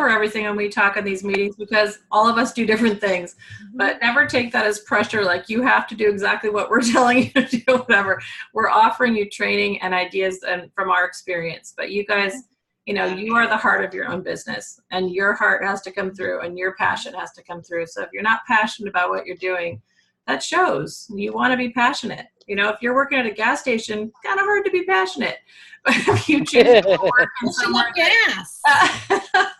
everything when we talk in these meetings, because all of us do different things. Mm-hmm. But never take that as pressure, like you have to do exactly what we're telling you to do, whatever. We're offering you training and ideas and from our experience. But you guys, you are the heart of your own business, and your heart has to come through and your passion has to come through. So if you're not passionate about what you're doing, that shows. You want to be passionate. If you're working at a gas station, kind of hard to be passionate. But if you choose to work in somewhere, gas.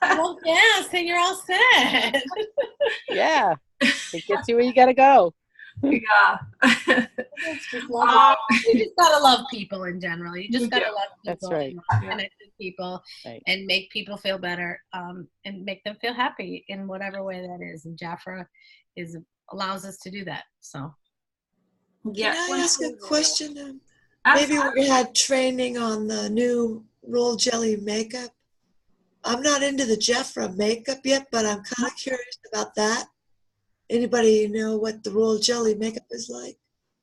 Well, gas, then you're all set. Yeah, it gets you where you gotta go. Yeah. You just gotta love people in general. You just gotta love people. That's right. And connect with people, and make people feel better, and make them feel happy in whatever way that is. And Jafra allows us to do that. So. Yeah. Can I ask a question? Maybe we had training on the new roll jelly makeup. I'm not into the Jafra makeup yet, but I'm kind of curious about that. Anybody know what the roll jelly makeup is like?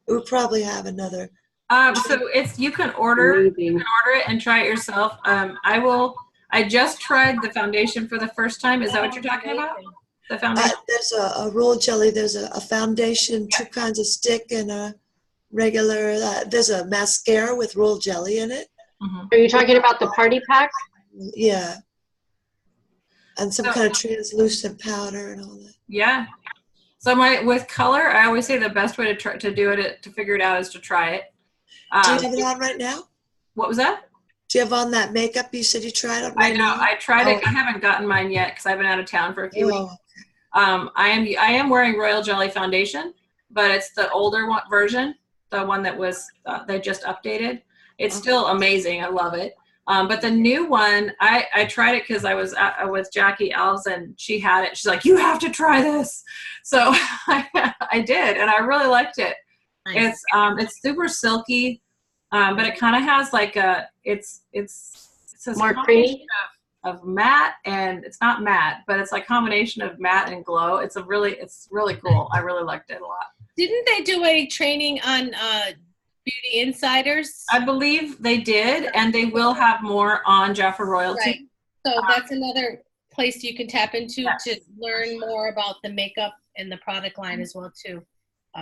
We probably have another. So you can order it and try it yourself. I just tried the foundation for the first time. Is that what you're talking about? The foundation? There's a roll jelly. There's a foundation, 2 kinds of stick, and a regular. There's a mascara with roll jelly in it. Mm-hmm. Are you talking about the party pack? Yeah. And some kind of translucent powder and all that. Yeah. So with color, I always say the best way to figure it out is to try it. Do you have it on right now? What was that? Do you have on that makeup you said you tried on right now? I tried it. I haven't gotten mine yet because I've been out of town for a few weeks. I am wearing Royal Jelly foundation, but it's the older version, the one that was they just updated. It's still amazing. I love it. But the new one, I tried it because I was with Jackie Alves and she had it. She's like, "You have to try this." So I did, and I really liked it. Nice. It's super silky, but it kind of has like it's more creamy of matte, and it's not matte, but it's like combination of matte and glow. It's really cool. I really liked it a lot. Didn't they do a training on Beauty Insiders? I believe they did, and they will have more on Jaffa Royalty. Right. So that's another place you can tap into Yes. to learn more about the makeup and the product line as well too.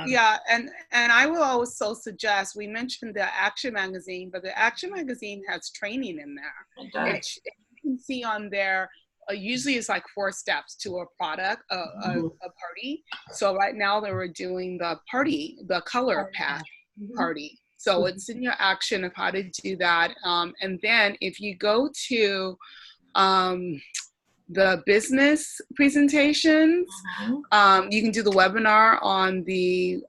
Yeah, and I will also suggest, we mentioned the Action Magazine, but the Action Magazine has training in there. It does. You can see on there, usually it's like 4 steps to a product, a party. So right now they were doing the color pack party. So it's in your action of how to do that. And then if you go to the business presentations, you can do the webinar on the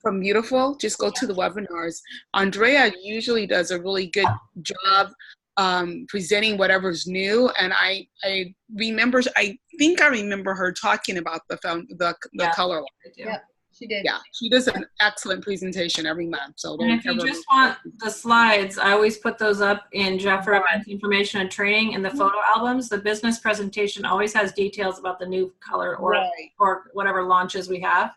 from Beautiful. Just go to the webinars. Andrea usually does a really good job presenting whatever's new, and I think I remember her talking about the color line. Yeah, she did. Yeah, she does an excellent presentation every month. So And if you just want the slides, I always put those up in Jaffa Events Information and Training in the photo albums. The business presentation always has details about the new color or whatever launches we have.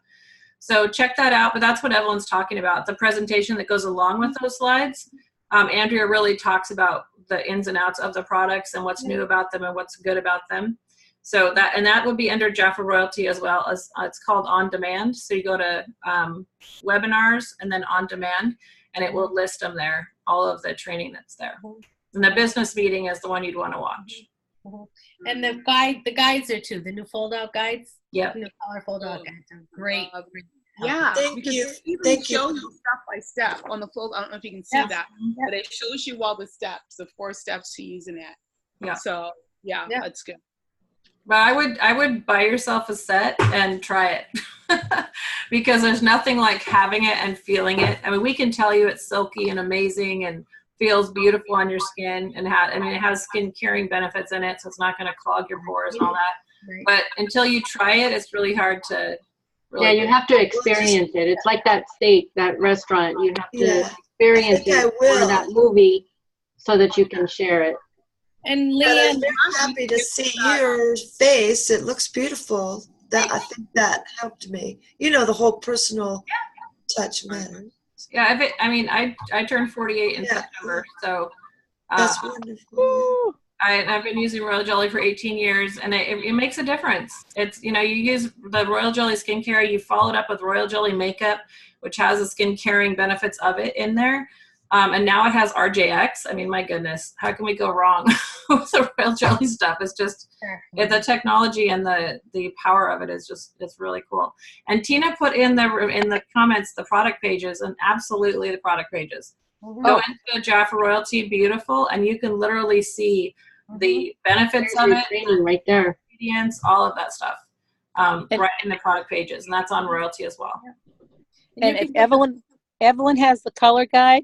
So check that out. But that's what Evelyn's talking about, the presentation that goes along with those slides. Andrea really talks about the ins and outs of the products and what's new about them and what's good about them. So that would be under Jaffa Royalty as well as it's called On Demand. So you go to webinars and then On Demand, and it will list them there, all of the training that's there. And the business meeting is the one you'd want to watch. And the guides are too. The new fold-out guides. Yep. New color fold-out guides are great. Yeah, Thank you. It even Thank shows you. you step by step on the fold. I don't know if you can see that, but it shows you all the steps, the 4 steps to using it. Yeah. So that's good. But I would buy yourself a set and try it because there's nothing like having it and feeling it. I mean, we can tell you it's silky and amazing and feels beautiful on your skin, and it has skin caring benefits in it, so it's not going to clog your pores and all that. Right. But until you try it, it's really hard to. Yeah, you have to experience it. It's like that steak, that restaurant. You have to experience it or that movie so that you can share it. And But Leanne, I'm very happy to see your face. It looks beautiful. I think that helped me. You know, the whole personal touch matters. Yeah, I turned 48 in September, so That's wonderful. I've been using Royal Jelly for 18 years, and it makes a difference. It's, you use the Royal Jelly skincare, you follow it up with Royal Jelly makeup, which has the skin caring benefits of it in there. And now it has RJX. I mean, my goodness, how can we go wrong with the Royal Jelly stuff? It's just, the technology and the power of it is just, it's really cool. And Tina put in the comments the product pages, and absolutely the product pages. Go into Jaffa Royalty Beautiful, and you can literally see the benefits of it, Training right there, ingredients, all of that stuff, right in the product pages, and that's on Royalty as well. And if Evelyn has the color guide,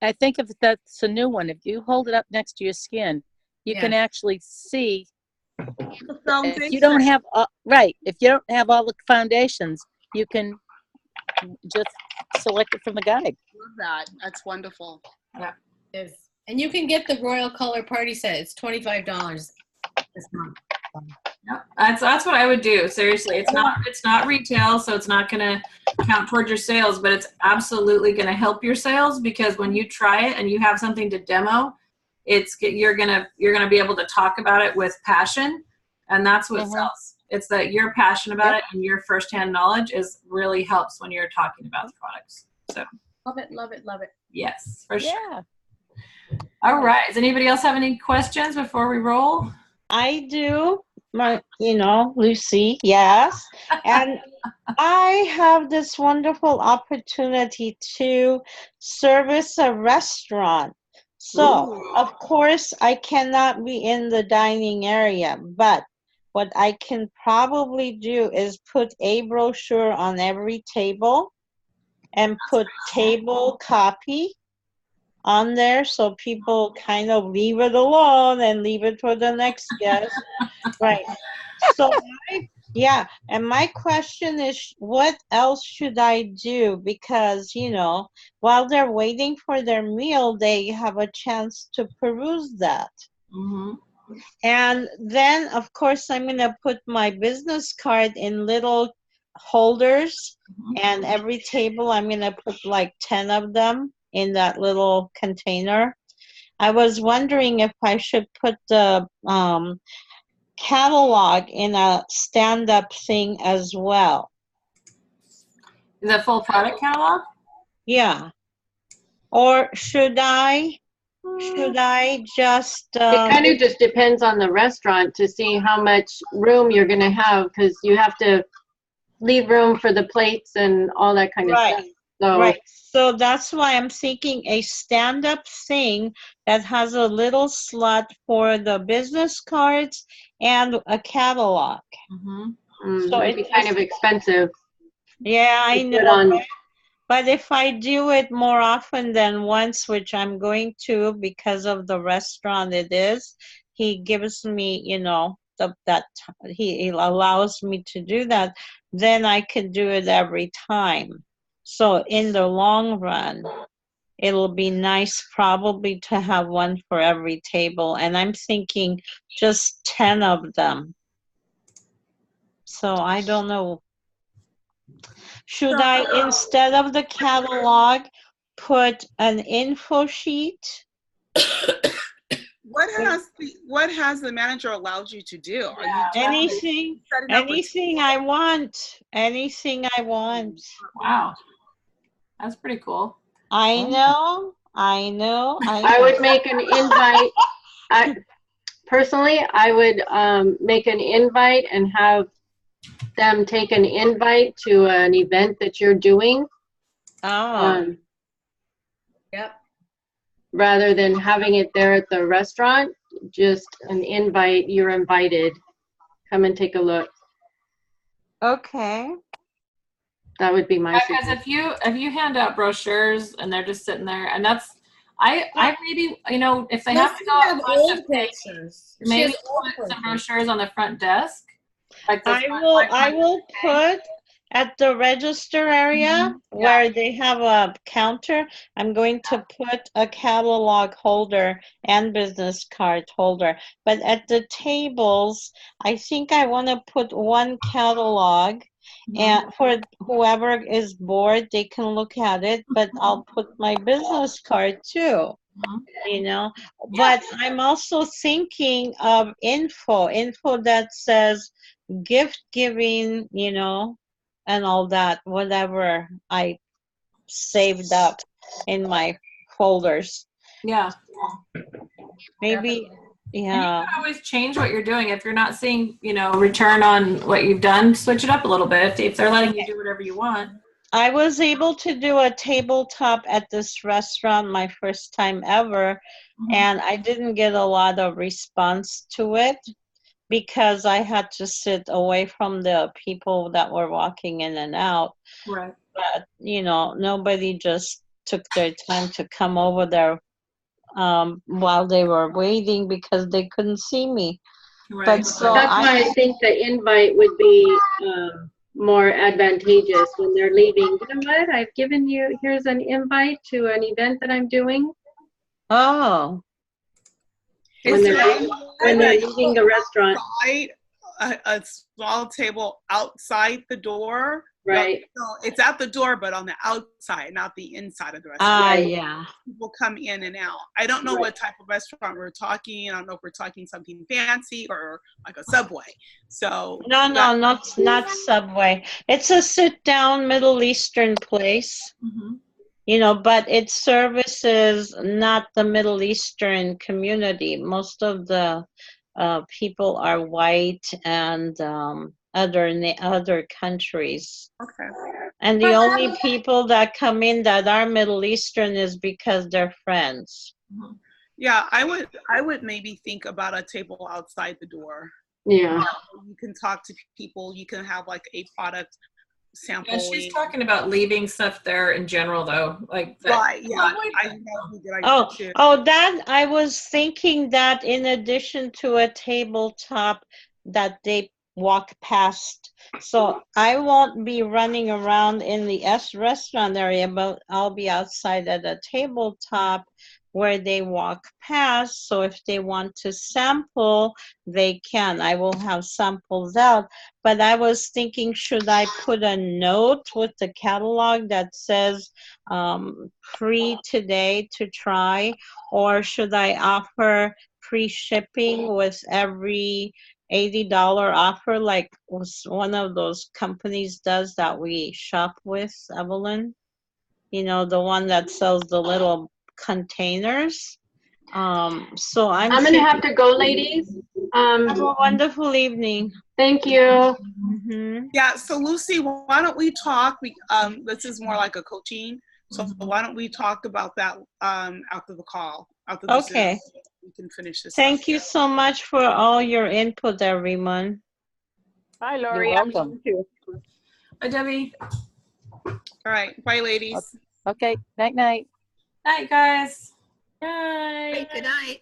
I think if that's a new one, if you hold it up next to your skin, you can actually see. If you don't have if you don't have all the foundations, you can just select it from the guide. Love that. That's wonderful. Yeah. yes. And you can get the Royal Color Party set. It's $25 this month. Yep. That's what I would do. Seriously, it's not retail, so it's not going to count towards your sales, but it's absolutely going to help your sales, because when you try it and you have something to demo, you're gonna be able to talk about it with passion, and that's what sells. It's that you're passionate about it, and your firsthand knowledge really helps when you're talking about the products. So Love it, love it, love it. yes, for sure. Yeah. All right. Does anybody else have any questions before we roll? I do, Lucy, yes. And I have this wonderful opportunity to service a restaurant. So, of course, I cannot be in the dining area, but what I can probably do is put a brochure on every table and put table copy on there, so people kind of leave it alone and leave it for the next guest. Right. So and my question is, what else should I do? Because, while they're waiting for their meal, they have a chance to peruse that. And then, of course, I'm going to put my business card in little holders, Mhm. and every table I'm going to put like 10 of them in that little container. I was wondering if I should put the catalog in a stand-up thing as well. The full product catalog? Yeah. Or should I just It kind of just depends on the restaurant to see how much room you're going to have, because you have to leave room for the plates and all that kind of stuff. So, right. So that's why I'm thinking a stand-up thing that has a little slot for the business cards and a catalog. Mm-hmm. So it'd be kind of expensive. Yeah, I to put know. on. But if I do it more often than once, which I'm going to because of the restaurant it is, he gives me, you know, he allows me to do that, then I can do it every time. So in the long run, it'll be nice probably to have one for every table. And I'm thinking just 10 of them. So I don't know. Should I, instead of the catalog, put an info sheet? What has the manager allowed you to do? Are you Anything, anything I want, anything I want. Wow. That's pretty cool. I know. I would make an invite. Personally, I would make an invite and have them take an invite to an event that you're doing. Oh. Yep. Rather than having it there at the restaurant, just an invite, you're invited. Come and take a look. Okay. That would be my Because if you hand out brochures and they're just sitting there, and that's I maybe, you know, if they have to go out old brochures. maybe put some brochures on the front desk. Like I will put at the register area where they have a counter, I'm going to put a catalog holder and business card holder. But at the tables, I think I want to put one catalog, and for whoever is bored, they can look at it, but I'll put my business card too. You know, but I'm also thinking of info that says gift giving, you know, and all that, whatever I saved up in my folders. Yeah. Maybe, yeah. And you can always change what you're doing. If you're not seeing, you know, return on what you've done, switch it up a little bit. If they're letting you do whatever you want. I was able to do a tabletop at this restaurant my first time ever, and I didn't get a lot of response to it because I had to sit away from the people that were walking in and out. Right. But, you know, nobody just took their time to come over there while they were waiting because they couldn't see me. Right. But so that's why I think the invite would be more advantageous when they're leaving. You know what? I've given you, here's an invite to an event that I'm doing. Oh. When they're leaving the restaurant. A small table outside the door. Right. No, it's at the door, but on the outside, not the inside of the restaurant. Ah, yeah. People come in and out. I don't know what type of restaurant we're talking. I don't know if we're talking something fancy or like a Subway. So no, not Subway. It's a sit-down Middle Eastern place. You know, but it services not the Middle Eastern community. Most of the people are white and other countries. Okay. And the only people that come in that are Middle Eastern is because they're friends. Yeah, I would maybe think about a table outside the door. Yeah. You can talk to people. You can have like a product sample. Yeah, she's talking about leaving stuff there in general, though. Like that, right. Yeah. That I was thinking that in addition to a tabletop that they walk past. So I won't be running around in the restaurant area, but I'll be outside at a tabletop where they walk past. So if they want to sample, they can. I will have samples out. But I was thinking, should I put a note with the catalog that says free today to try, or should I offer free shipping with every $80 offer like one of those companies does that we shop with, Evelyn? You know, the one that sells the little containers. So I'm gonna have to go, ladies. Have a wonderful evening. Thank you. Yeah, so Lucy, why don't we talk? This is more like a coaching. So why don't we talk about that after the call? After the Okay. Zoom, we can finish this. Thank you so much for all your input, everyone. Hi, You're Lori. welcome. Bye, Debbie. All right, bye, ladies. Okay, night night. Night, guys. Bye. Good night.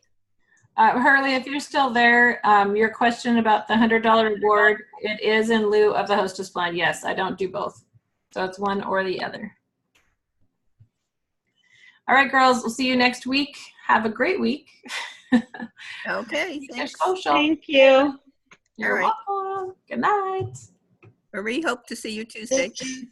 Hurley, if you're still there, your question about the $100 reward, it is in lieu of the hostess plan. Yes, I don't do both. So it's one or the other. All right, girls, we'll see you next week. Have a great week. Okay, thanks. Social. Thank you. You're All right. welcome. Good night. Marie, hope to see you Tuesday. Thank you.